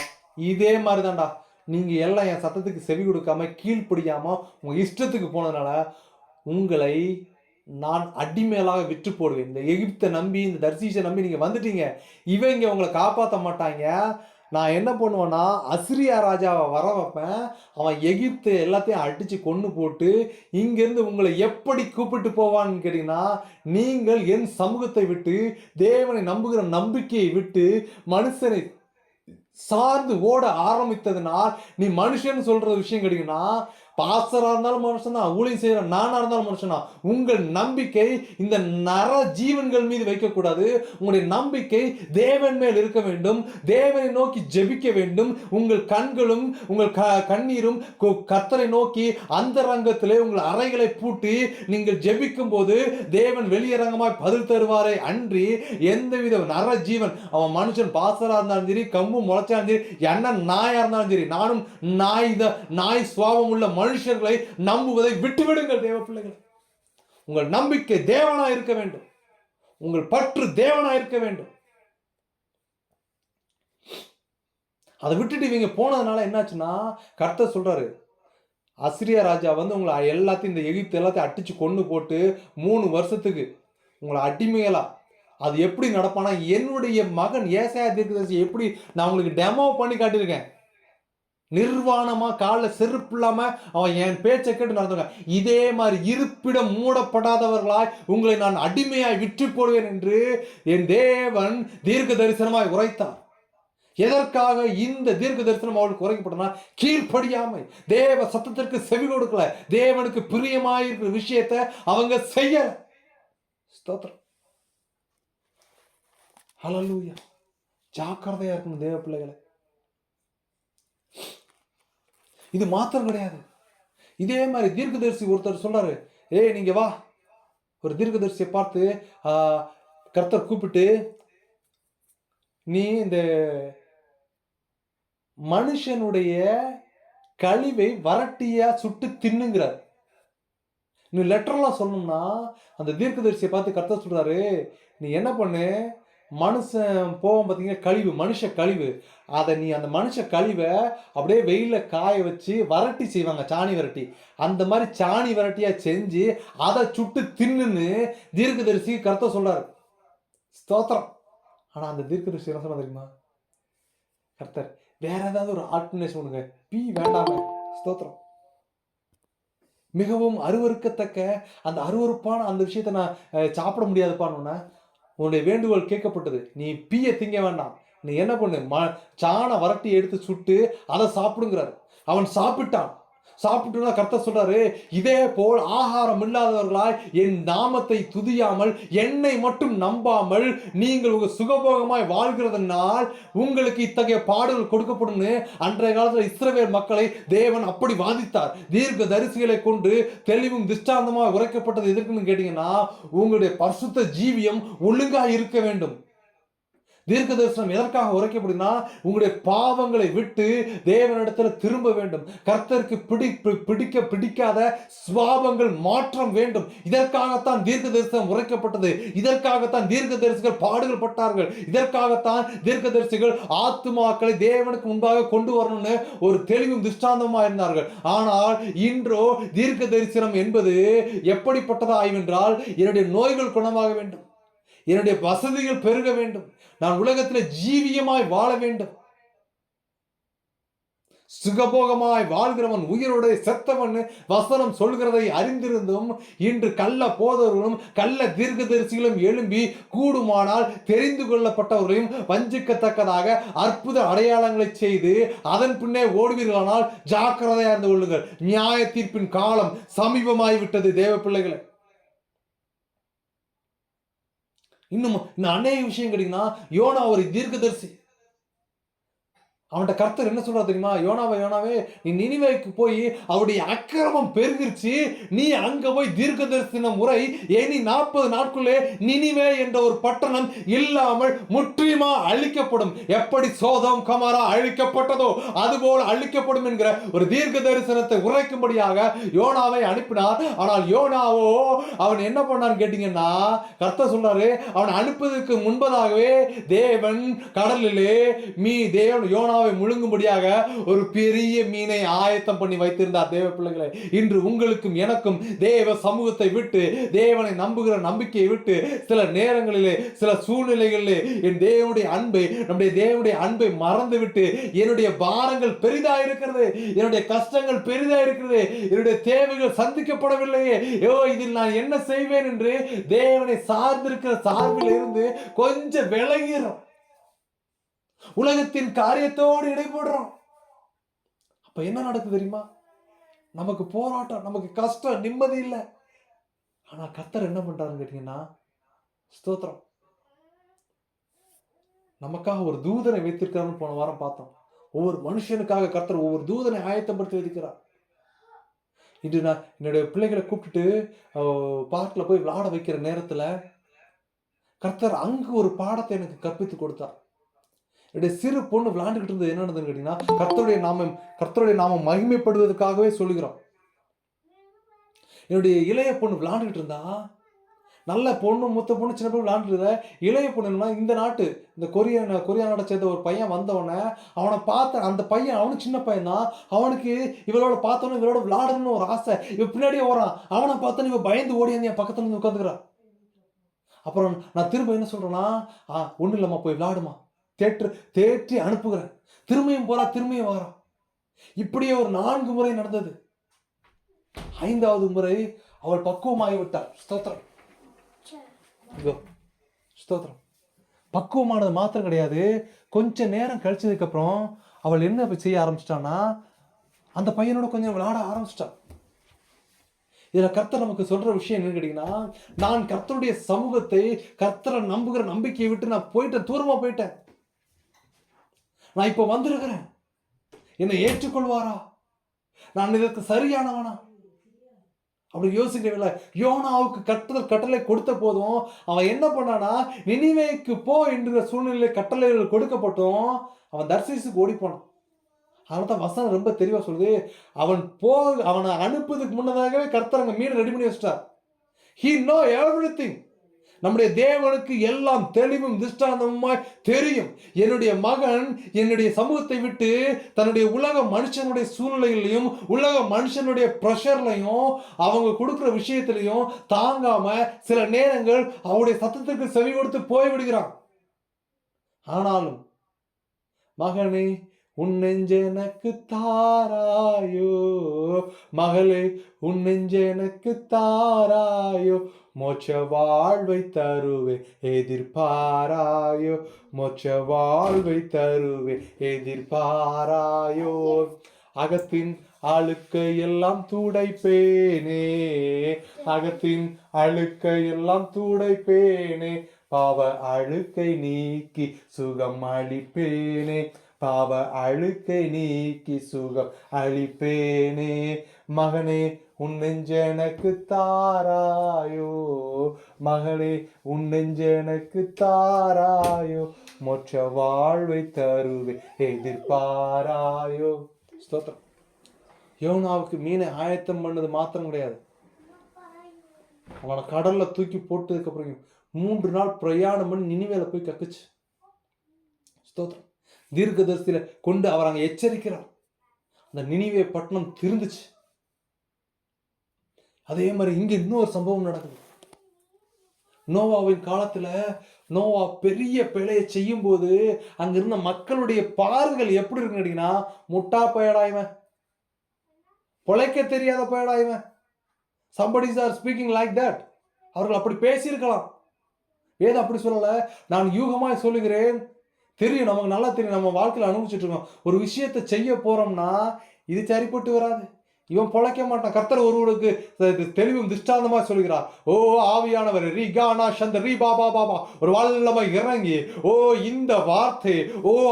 இதே மாதிரிதான்டா, நீங்க எல்லாம் என் சத்தத்துக்கு செவி கொடுக்காம கீழ்ப்படியாம உங்க இஷ்டத்துக்கு போனதுனால உங்களை நான் அடிமேலாக விற்று போடுவேன். இந்த எகிப்தை நம்பி, இந்த தர்சீஷை நம்பி நீங்க வந்துட்டீங்க, இவங்க உங்களை காப்பாற்ற மாட்டாங்க. நான் என்ன பண்ணுவேன்னா, அசிரியா ராஜாவை வர வைப்பேன், அவன் எகிப்து எல்லாத்தையும் அடித்து கொன்று போட்டு இங்கேருந்து உங்களை எப்படி கூப்பிட்டு போவான்னு கேட்டிங்கன்னா, நீங்கள் என் சமூகத்தை விட்டு தேவனை நம்புகிற நம்பிக்கையை விட்டு மனுஷனை சார்ந்து ஓட ஆரம்பித்ததுனால், நீ மனுஷன் சொல்கிற விஷயம் கேட்டிங்கன்னா, பாஸ்டரா இருந்தாலும் மனுஷன் தான், ஊழியம் செய்யற நானா இருந்தாலும் மனுஷன் தான். உங்கள் நம்பிக்கை இந்த நர ஜீவன்கள் மீது வைக்கக்கூடாது. உங்களுடைய நம்பிக்கை தேவன் மேல் இருக்க வேண்டும். தேவனை நோக்கி ஜெபிக்க வேண்டும். உங்கள் கண்களும் உங்கள் கண்ணீரும் கர்த்தரை நோக்கி அந்தரங்கத்திலே உங்கள் அறைகளை பூட்டி நீங்கள் ஜெபிக்கும் போது தேவன் வெளியரங்கமாய் பதில் தருவாரே அன்றி எந்தவித நர ஜீவன், அவன் மனுஷன் பாஸ்டரா இருந்தாலும் சரி, கம்பு முளைச்சாலும் சரி, என்ன நாயா இருந்தாலும் சரி, நானும் நாய் சுவாபம் உள்ள மனுஷர்களை நம்புவதை விட்டுவிடுங்கள் தேவ பிள்ளைகள். உங்கள் நம்பிக்கை தேவனா இருக்க வேண்டும். உங்கள் பற்று தேவனா இருக்க வேண்டும். அதை விட்டுட்டு இவங்க போனதுனால என்னாச்சுன்னா, கர்த்தர் சொல்றாரு, அசிரியா ராஜா வந்து உங்களை எல்லாத்தையும் இந்த எகிப்து எல்லாத்தையும் அடிச்சு கொண்டு போட்டு 3 வருஷத்துக்கு உங்களை அடிமைகளா, அது எப்படி நடப்பானா, என்னுடைய மகன் ஏசாயா தீர்க்கதரிசி எப்படி நான் உங்களுக்கு டெமோ பண்ணி காட்டியிருக்கேன். நிர்வாணமா காலில் செருப்பு இல்லாம அவன் என் பேச்சை கேட்டு நடந்துங்க. இதே மாதிரி இருப்பிடம் மூடப்படாதவர்களாய் உங்களை நான் அடிமையாய் விற்று போடுவேன் என்று என் தேவன் தீர்க்க தரிசனமாய் உரைத்தார். எதற்காக இந்த தீர்க்க தரிசனம் அவளுக்கு குறைக்கப்பட்டனா, கீழ்ப்படியாமை, தேவ சத்தத்திற்கு செவி கொடுக்கல, தேவனுக்கு பிரியமாயிருக்கிற விஷயத்தை அவங்க செய்யல. ஸ்தோத்திரம். ஹல்லேலூயா. ஜாக்கிரதையா இருக்கணும் தேவ பிள்ளைகளை. இது மாத்திரம் கிடையாது. இதே மாதிரி தீர்க்கதரிசி ஒருத்தர் சொல்றாரு, நீங்க வா. ஒரு தீர்க்கதரிசியை பார்த்து கர்த்தர் கூப்பிட்டு, நீ இந்த மனுஷனுடைய கழிவை வரட்டியா சுட்டு தின்னுங்கிறார். நீ லெட்டர்லாம் சொல்லணும்னா அந்த தீர்க்கதரிசியை பார்த்து கர்த்தர் சொல்றாரு, நீ என்ன பண்ணு, மனுஷன் போவோம் பார்த்தீங்கன்னா கழிவு, மனுஷ கழிவு, அதை நீ அந்த மனுஷ கழிவை அப்படியே வெயிலில் காய வச்சு வரட்டி செய்வாங்க, சாணி வரட்டி. அந்த மாதிரி சாணி வரட்டியா செஞ்சு அதை சுட்டு தின்னுன்னு தீர்க்கதரிசி கர்த்தர் சொல்றாரு. ஸ்தோத்திரம். ஆனால் அந்த தீர்க்கதரிசி என்ன சொன்னா தெரியுமா, கர்த்தர் வேற ஏதாவது ஒரு ஆல்டர்னேஷன் கொடுங்க, வேண்டாமே. ஸ்தோத்திரம். மிகவும் அருவருக்கத்தக்க அந்த அருவருப்பான அந்த விஷயத்தை நான் சாப்பிட முடியாதுப்பான்னு உன்னுடைய வேண்டுகோள் கேட்கப்பட்டது. நீ திங்க வேண்டாம், நீ என்ன பண்ணு, சாண வரட்டி எடுத்து சுட்டு அதை சாப்பிடுங்கிறார். அவன் சாப்பிட்டான். சாப்பிட்டு கர்த்தர் சொல்றாரு, இதே போல் ஆகாரம் இல்லாதவர்களாய் என் நாமத்தை துதியாமல் என்னை மட்டும் நம்பாமல் நீங்கள் உங்க சுகபோகமாய் வாழ்கிறதுனால் உங்களுக்கு இத்தகைய பாடுகள் கொடுக்கப்படும். அன்றைய காலத்தில் இஸ்ரவேல் மக்களை தேவன் அப்படி வாதித்தார். தீர்க்க தரிசிகளை கொண்டு தெளிவும் திஷ்டாந்தமாக உரைக்கப்பட்டது எதற்குன்னு கேட்டீங்கன்னா, உங்களுடைய பரிசுத்த ஜீவியம் ஒழுங்கா இருக்க வேண்டும். தீர்க்க தரிசனம் எதற்காக உரைக்கப்படுதுன்னா, உங்களுடைய பாவங்களை விட்டு தேவனிடத்தில் திரும்ப வேண்டும். கர்த்தருக்கு பிடிக்காத சுவாபங்கள் மாற்றம் வேண்டும். இதற்காகத்தான் தீர்க்க தரிசனம் உரைக்கப்பட்டது. இதற்காகத்தான் தீர்க்க தரிசிகள் பாடுகள் பட்டார்கள். இதற்காகத்தான் தீர்க்க தரிசிகள் ஆத்துமாக்களை தேவனுக்கு முன்பாக கொண்டு வரணும்னு ஒரு தெளிவும் திஷ்டாந்தமா இருந்தார்கள். ஆனால் இன்றோ தீர்க்க தரிசனம் என்பது எப்படிப்பட்டதாய்வென்றால், என்னுடைய நோய்கள் குணமாக வேண்டும், என்னுடைய வசதிகள் பெருக வேண்டும், நான் உலகத்தில் ஜீவியமாய் வாழ வேண்டும். சுகபோகமாய் வாழ்கிறவன் உயிரோடைய செத்தவன் வசனம் சொல்கிறதை அறிந்திருந்தும் இன்று கள்ள போதவர்களும் கள்ள தீர்க்கதரிசிகளும் எழும்பி கூடுமானால் தெரிந்து கொள்ளப்பட்டவர்களையும் வஞ்சிக்கத்தக்கதாக அற்புத அடையாளங்களை செய்து அதன் பின்னே ஓடுவீர்களானால் ஜாக்கிரதையா இருந்து கொள்ளுங்கள். நியாய தீர்ப்பின் காலம் சமீபமாய்விட்டது தேவ பிள்ளைகளை. இன்னும் அநேக விஷயம் கேட்டீங்கன்னா, யோனா ஒரு தீர்க்கதரிசி. அவன்கிட்ட கர்த்தர் என்ன சொல்றா தெரியுமா, யோனாவே நீ நினிவேக்கு போய் அவருடைய அக்கிரமம் பெருகிருச்சு, நீ அங்க போய் தீர்க்க தரிசனம் உரை, ஏனி 40 நாட்குள்ளே நினிவே என்ற ஒரு பட்டணம் இல்லாமல் முற்றிலுமா அழிக்கப்படும். எப்படி சோதம் கமாரா அழிக்கப்பட்டதோ அதுபோல் அழிக்கப்படும் என்கிற ஒரு தீர்க்க தரிசனத்தை உரைக்கும்படியாக யோனாவை அனுப்பினார். ஆனால் யோனாவோ அவன் என்ன பண்ணான்னு கேட்டீங்கன்னா, கர்த்தர் சொல்றாரு, அவன் அனுப்பதற்கு முன்பதாகவே தேவன் கடலிலே தேவன் யோனா முழுங்கும்படியாக ஒரு பெரிய மீனை ஆயத்தம் பண்ணி வைத்திருந்தார். தேவ பிள்ளைகளை, இன்று உங்களுக்கும் எனக்கும் தேவ சமூகத்தை விட்டு தேவனை நம்புகிற நம்பிக்கையை விட்டு சில நேரங்களிலே சில சூழ்நிலைகளிலே என் தேவனுடைய அன்பை நம்முடைய தேவனுடைய அன்பை மறந்து விட்டு என்னுடைய பாரங்கள் பெரிதா இருக்கிறது, என்னுடைய கஷ்டங்கள் பெரிதா இருக்கிறது, என்னுடைய தேவைகள் சந்திக்கப்படவில்லையே, இதில் நான் என்ன செய்வேன் என்று தேவனை சார்ந்திருக்கிற சார்பில் இருந்து கொஞ்சம் விலகிறோம். உலகத்தின் காரியத்தோடு இடைபடுறோம். அப்ப என்ன நடக்குது தெரியுமா? நமக்கு போராட்டம், நமக்கு கஷ்டம், நிம்மதி இல்லை. ஆனா கர்த்தர் என்ன பண்றாருன்னு கேட்டீங்கன்னா, ஸ்தோத்திரம், நமக்காக ஒரு தூதனை வைத்திருக்கிறான்னு போன வாரம் பார்த்தோம். ஒவ்வொரு மனுஷனுக்காக கர்த்தர் ஒவ்வொரு தூதனை ஆயத்தப்படுத்தி வைக்கிறார். இன்று நான் என்னுடைய பிள்ளைகளை கூப்பிட்டுட்டு பார்க்ல போய் விளையாட வைக்கிற நேரத்துல கர்த்தர் அங்கு ஒரு பாடத்தை எனக்கு கற்பித்து கொடுத்தார். என்னுடைய சிறு பொண்ணு விளையாண்டுகிட்டு இருந்தது என்ன நடந்ததுன்னு கேட்டீங்கன்னா, கர்த்தருடைய நாமம் மகிமைப்படுவதற்காகவே சொல்லுகிறோம். என்னுடைய இளைய பொண்ணு விளையாண்டுகிட்டு இருந்தா, நல்ல பொண்ணு, மூத்த பொண்ணு, சின்ன பொண்ணு விளையாண்டுருந்த இளைய பொண்ணுன்னா இந்த கொரியா நாட்டை சேர்ந்த ஒரு பையன் வந்தவொடனே அவனை பார்த்த அந்த பையன், அவனும் சின்ன பையன் தான், அவனுக்கு இவளோட பார்த்தோன்னு இவளோட விளையாடணும்னு ஒரு ஆசை. இவன் பின்னாடியே ஓறான். அவனை பார்த்தோன்னு இவன் பயந்து ஓடி வந்து என் பக்கத்துல இருந்து உட்காந்துக்கிறான். அப்புறம் நான் திரும்ப என்ன சொல்றேன்னா, ஒன்றும் இல்லம்மா, போய் விளையாடுமா, தேற்றி அனுப்புகிறேன். திரும்பியும் போறா, திரும்பியும் வாரா. இப்படியே ஒரு 4 முறை நடந்தது. 5வது முறை அவள் பக்குவமாகி விட்டாள். ஸ்தோத்திரம், ஸ்தோத்திரம். பக்குவமானது மாத்திரம் கிடையாது, கொஞ்ச நேரம் கழிச்சதுக்கு அப்புறம் அவள் என்ன செய்ய ஆரம்பிச்சிட்டான்னா, அந்த பையனோட கொஞ்சம் விளையாட ஆரம்பிச்சிட்டான். இதுல கர்த்தர் நமக்கு சொல்ற விஷயம் என்னன்னு கேட்டீங்கன்னா, நான் கர்த்தருடைய சமூகத்தை, கர்த்தரை நம்புகிற நம்பிக்கையை விட்டு நான் போயிட்டேன், தூரமா போயிட்டேன். நான் இப்ப வந்திருக்கிறேன். என்னை ஏற்றுக்கொள்வாரா? நான் இதற்கு சரியானவனா? அப்படி யோசிக்கவில்லை. யோனாவுக்கு கட்டளை கொடுத்த போதும் அவன் என்ன பண்ணானா, நினிவேக்கு போ என்கிற சூழ்நிலை கட்டளைகள் கொடுக்கப்பட்டும் அவன் தர்சீசுக்கு ஓடி போனான். அதனால்தான் வசனம் ரொம்ப தெளிவா சொல்லுது, அவனை அனுப்புறதுக்கு முன்னதாகவே கர்த்தர் அங்க மீன் ரெடி பண்ணி வச்சிட்டார். He know everything. நம்முடைய தேவனுக்கு எல்லாம் தெளிவும் திஷ்டாந்தமுமாய் தெரியும். என்னுடைய மகன் என்னுடைய சமூகத்தை விட்டு தன்னுடைய உலக மனுஷனுடைய சூழ்நிலைகளையும் உலக மனுஷனுடைய ப்ரெஷர்லையும் அவங்க கொடுக்குற விஷயத்திலையும் தாங்காம சில நேரங்கள் அவருடைய சத்தத்திற்கு செவி கொடுத்து போய்விடுகிறான். ஆனாலும் மகனே உன் நெஞ்ச எனக்கு தாராயோ, மகளே உன் நெஞ்ச எனக்கு தாராயோ, மோட்ச வாழ்வை தருவே எதிர்பாராயோ, மோட்ச வாழ்வை தருவே எதிர்பாராயோ, அகத்தின் அழுக்கை எல்லாம் துடைப்பேனே, அகத்தின் அழுக்கை எல்லாம் துடைப்பேனே, பாவ அழுக்கை நீக்கி சுகம் அளிப்பேனே, பாவ அழுக்கை நீக்கி சுகம் அளிப்பேனே, மகனே உன் நெஞ்ச எனக்கு தாராயோ, மகளே உன் நெஞ்ச எனக்கு தாராயோ, மோட்ச வாழ்வை தருவே எதிர்பாராயோ. ஸ்தோத்திரம். யோனாவுக்கு மீனை ஆயத்தம் பண்ணது மாத்திரம் கிடையாது, அவனை கடல்ல தூக்கி போட்டதுக்கு அப்புறம் 3 நாள் பிரயாணம் பண்ணி நினிவேல போய் கக்குச்சு. ஸ்தோத்திரம். தீர்க்கதரிசியில கொண்டு அவர் அங்க எச்சரிக்கிறார். அந்த நினிவே பட்டணம் திருந்துச்சு. அதே மாதிரி இங்க இன்னொரு சம்பவம் நடக்குது. நோவாவின் காலத்துல நோவா பெரிய பிழையை செய்யும் போது அங்க இருந்த மக்களுடைய பார்வைகள் எப்படி இருக்குன்னு கேட்டீங்கன்னா, முட்டா பயடாய்வன், பொழைக்க தெரியாத பயடாய்வன், somebody are speaking like that. அவர்கள் அப்படி பேசியிருக்கலாம். வேதம் அப்படி சொல்லல, நான் யூகமாய் சொல்லுகிறேன். தெரியும், நமக்கு நல்லா தெரியும், நம்ம வாழ்க்கையில அனுபவிச்சுட்டு இருக்கோம். ஒரு விஷயத்தை செய்ய போறோம்னா இது சரிப்பட்டு வராது, இவன் பொழைக்க மாட்டான். கர்த்தர் ஒருவருக்கு தெளிவும் திஷ்டாந்தமா சொல்கிறார். ஓ ஆவியானவர் ரீகானா சந்த ரீ பாபா பாபா ஒரு வல்லமை இறங்கி இந்த வார்த்தை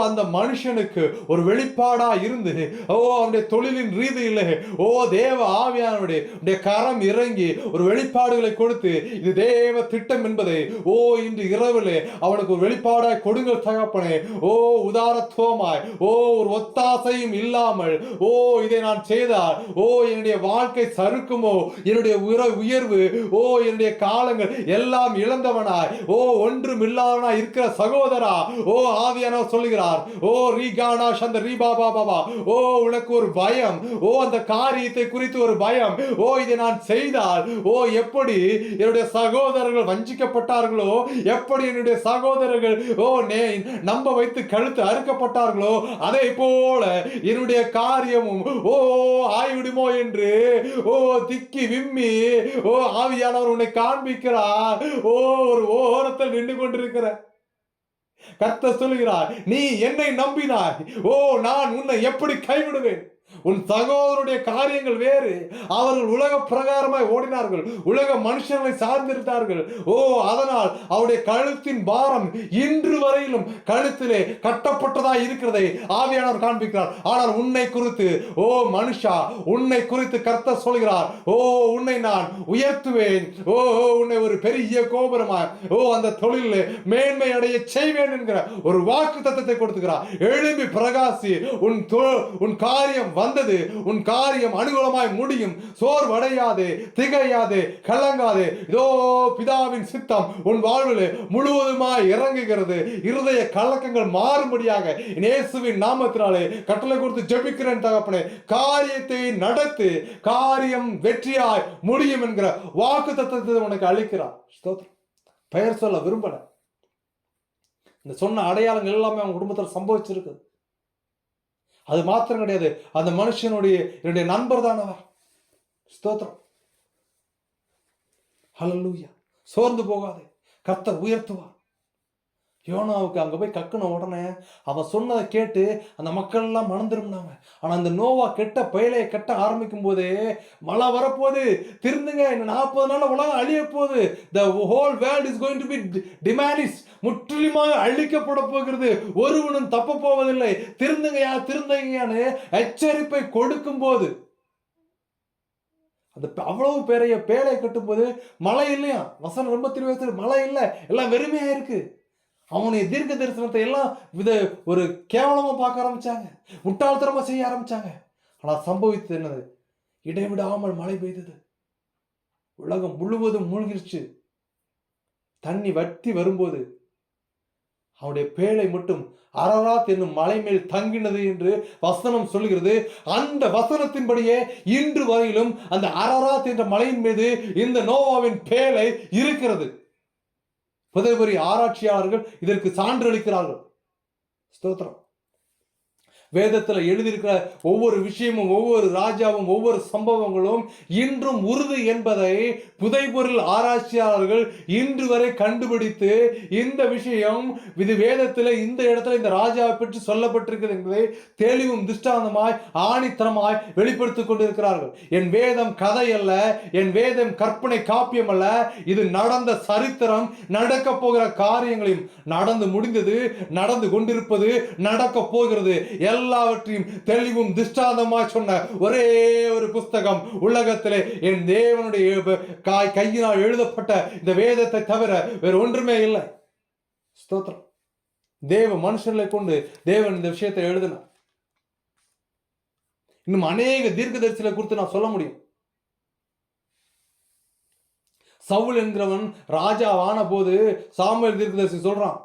அந்த மனுஷனுக்கு ஒரு வெளிப்பாடா இருந்து அவனுடைய தொழிலின் ரீதியில் தேவ ஆவியானவருடைய கரம் இறங்கி ஒரு வெளிப்பாடுகளை கொடுத்து இது தேவ திட்டம் என்பதை இன்று இரவில் அவனுக்கு ஒரு வெளிப்பாடாய் கொடுங்கள் தகப்பனே. உதாரத்துவமாய் ஒரு ஒத்தாசையும் இல்லாமல் இதை நான் செய்தால் என்னுடைய வாழ்க்கை சறுக்குமோ, என்னுடைய உயர்வு என்னுடைய காலங்கள் எல்லாம் இழந்தவனாய் ஒன்றும் இல்லாதவனாய் இருக்கிற சகோதரா, ஆவியானவர் சொல்லுகிறார், ரீகானா சந்த ரீபா பாபா, உனக்கு ஒரு பயம், அந்த காரியத்தை குறித்து ஒரு பயம். இதை நான் செய்தால் எப்படி என்னுடைய சகோதரர்கள் வஞ்சிக்கப்பட்டார்களோ, எப்படி என்னுடைய சகோதரர்கள் நம்ப வைத்து கழுத்து அறுக்கப்பட்டார்களோ, அதே போல என்னுடைய காரியமும் ஆய்விடுமோ என்று திக்கி விம்மி ஆவியானவர் உன்னை காண்பிக்கிறார். ஒரு ஓரத்தில் நின்று கொண்டிருக்கிற கர்த்தர் சொல்லுகிறார், நீ என்னை நம்பினாய், நான் உன்னை எப்படி கைவிடுவேன்? உன் சகோதரனுடைய காரியங்கள் வேறு. அவர்கள் உலக பிரகாரமாய் ஓடினார்கள், உலக மனுஷர்களை சார்ந்திருந்தார்கள். ஓ, அதனால் அவருடைய கழுத்தின் பாரம் இன்று வரையிலும் கழுத்திலே கட்டப்பட்டதா இருக்கிறதை ஆவியானவர் காண்பிக்கிறார். ஆனால் உன்னை குறித்து, ஓ மனுஷா, உன்னை குறித்து கர்த்தர் சொல்கிறார், ஓ உன்னை நான் உயர்த்துவேன், ஓ உன்னை ஒரு பெரிய கோபுரமாய், ஓ அந்த தொழிலில் மேன்மை அடைய செய்வேன் என்கிற ஒரு வாக்கு தத்தத்தை கொடுத்துக்கிறார். எழும்பி பிரகாசி, உன் காரியம் வந்தது, உன் காரியம் அனுகூலமாய் முடியும். சோர்வடையாதே, திகையாதே, கலங்காதே. இதோ பிதாவின் சித்தம் உன் வாழ்வில் முழுவதுமாய் இறங்குகிறது. இருதய கலக்கங்கள் மாறும்படியாக இயேசுவின் நாமத்தினாலே கட்டளை கொடுத்து ஜெபிக்கிறேன் தகப்பனே. காரியத்தை நடத்து, காரியம் வெற்றியாய் முடியும் என்கிற வாக்கு தத்தத்தை உனக்கு அளிக்கிறார். ஸ்தோத்திரம். பெயர் சொல்ல விரும்பல, இந்த சொன்ன அடையாளங்கள் எல்லாமே அவங்க குடும்பத்தில் சம்பவிச்சிருக்கு. அது மாத்திரம் கிடையாது, அந்த மனுஷனுடைய என்னுடைய நண்பர் தானவர். ஸ்தோத்திரம். ஹல்லேலூயா. சோர்ந்து போகாதே, கர்த்தர் உயர்த்துவார். யோனாவுக்கு அங்க போய் கக்குன உடனே அவன் சொன்னதை கேட்டு அந்த மக்கள் எல்லாம் மனம் திரும்பினாங்க. ஆனா அந்த நோவா கெட்ட பயலையை கட்ட ஆரம்பிக்கும் போதே, மழை வரப்போகுது, திருந்துங்க, இன்னும் 40 நாள் உலகம் அழிய போகுது, the whole world is going to be demolished, முற்றிலுமாக அழிக்கப்பட போகிறது, ஒருவனும் தப்ப போவதில்லை, திருந்துங்கயா திருந்தங்கயான்னு எச்சரிப்பை கொடுக்கும் போது, அந்த அவ்வளவு பெரிய பேலை கட்டும் போது மழை இல்லையா? வசனம் ரொம்ப தெளிவாக, மழை இல்லை, எல்லாம் வெறுமையா இருக்கு. அவனுடைய தீர்க்க தரிசனத்தை எல்லாம் ஒரு கேவலமா பார்க்க ஆரம்பிச்சாங்க, முட்டாள்தனமா செய்ய ஆரம்பிச்சாங்க. ஆனா சம்பவித்தது என்னது? இடைவிடாமல் மழை பெய்தது, உலகம் முழுவதும் மூழ்கிருச்சு. தண்ணி வற்றி வரும்போது அவனுடைய பேழை மட்டும் அரராத் என்னும் மலை மேல் தங்கினது என்று வசனம் சொல்லுகிறது. அந்த வசனத்தின்படியே இன்று வரையிலும் அந்த அரராத் என்ற மலையின் மீது இந்த நோவாவின் பேழை இருக்கிறது. புதைபெரிய ஆராய்ச்சியாளர்கள் இதற்கு சான்று அளிக்கிறார்கள். ஸ்தோத்திரம். வேதத்தில் எழுதியிருக்கிற ஒவ்வொரு விஷயமும், ஒவ்வொரு ராஜாவும், ஒவ்வொரு சம்பவங்களும் இன்றும் உறுதி என்பதை புதைபொருள் ஆராய்ச்சியாளர்கள் இன்று வரை கண்டுபிடித்து, இந்த விஷயம் இது வேதத்தில் இந்த இடத்துல இந்த ராஜாவை பற்றி சொல்லப்பட்டிருக்கிறது என்பதை தெளிவும் திஷ்டாந்தமாய் ஆணித்தனமாய் வெளிப்படுத்திக் கொண்டிருக்கிறார்கள். என் வேதம் கதை அல்ல, என் வேதம் கற்பனை காப்பியம் அல்ல, இது நடந்த சரித்திரம், நடக்க போகிற காரியங்களையும், நடந்து முடிந்தது, நடந்து கொண்டிருப்பது, நடக்க போகிறது, எல்லாவற்றையும் தெளிவும் திஷ்டாந்தமாய் சொன்ன ஒரே ஒரு புஸ்தகம் உலகத்திலே என் தேவனுடைய கையினால் எழுதப்பட்ட இந்த வேதத்தை தவிர வேறு ஒன்றுமே இல்லை. ஸ்தோத்திரம். தேவ மனுஷர்களை கொண்டு தேவன் இந்த விஷயத்தை எழுதினார். இன்னும் அநேக தீர்க்கதரிசிகளை குறித்து நான் சொல்ல முடியும். சவுல் என்கிறவன் ராஜா ஆன போது சாமுவேல் தீர்க்கதரிசி சொல்றான்,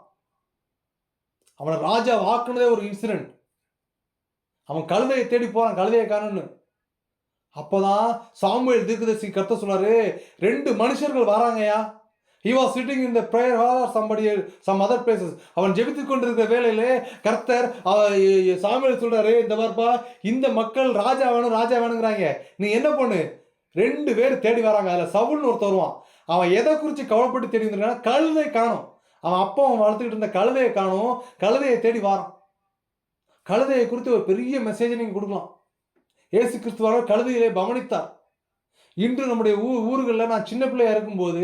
அவனை ராஜா ஆக்குனதே ஒரு இன்சிடென்ட். அவன் கழுதையை தேடி போறான், கழுதையை காணன்னு. அப்பதான் சாமுவேல் தீர்க்கதரிசி கர்த்தர் சொன்னாரு, 2 மனுஷர்கள் வராங்கயா. He was sitting in the prayer hall or some other places. அவன் ஜெபித்துக் கொண்டிருக்கிற வேளையிலே கர்த்தர் சாமுவேல் சொல்றாரு, இந்த பார்ப்பா, இந்த மக்கள் ராஜா வேணுங்கிறாங்க, நீ என்ன பண்ணு, 2 பேர் தேடி வராங்க. அதுல சவுல்னு ஒருத்தர் வருவான். அவன் எதை குறித்து கவலைப்பட்டு தேடி வந்திருக்கான்? கழுதை காணும். அவன் அப்பா அவன் வளர்த்துக்கிட்டு இருந்த கழுதையை காணும், கழுதையை தேடி வாரான். கழுதையை குறித்து ஒரு பெரிய மெசேஜ் நீங்க கொடுக்கலாம். இயேசு கிறிஸ்துவாக கழுதையிலே பவனித்தார். இன்று நம்முடைய ஊர்களில், நான் சின்ன பிள்ளையா இருக்கும்போது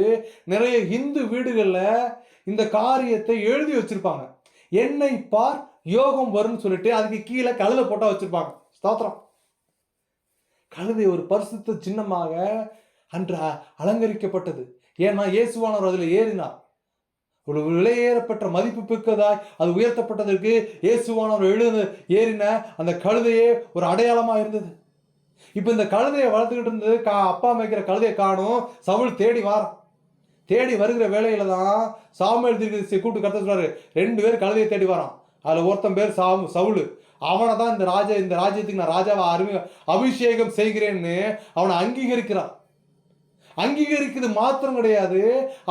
நிறைய இந்து வீடுகளில் இந்த காரியத்தை எழுதி வச்சிருப்பாங்க. என்னை பார் யோகம் வரும்னு சொல்லிட்டு அதுக்கு கீழே கழுதை போட்டா வச்சிருப்பாங்க. ஸ்தோத்திரம். கழுதை ஒரு பரிசுத்த சின்னமாக அன்று அலங்கரிக்கப்பட்டது. ஏன்னா இயேசுவானவர் அதில் ஏறினார். ஒரு விலையேறப்பட்ட மதிப்பு பெற்றதாய் அது உயர்த்தப்பட்டதற்கு இயேசுவானவர் ஏறின அந்த கழுதையே ஒரு அடையாளமா இருந்தது. இப்ப இந்த கழுதையை வளர்த்துக்கிட்டு இருந்தது, அப்பா மேய்க்கிற கழுதையை காணும். சவுல் தேடி வாரான். தேடி வருகிற வேலையில தான் சாமுவேல் தீர்க்கதரிசியை கூப்பிட்டு கர்த்தர் சொல்றாரு, 2 பேர் கழுதையை தேடி வரான். அதுல ஒருத்தன் பேர் சவுல். அவனை தான் இந்த ராஜ்யத்துக்கு நான் ராஜாவை அபிஷேகம் செய்கிறேன்னு அவனை அங்கீகரிக்கிறான். அங்கீகரிக்கிறது மாத்திரம் கிடையாது,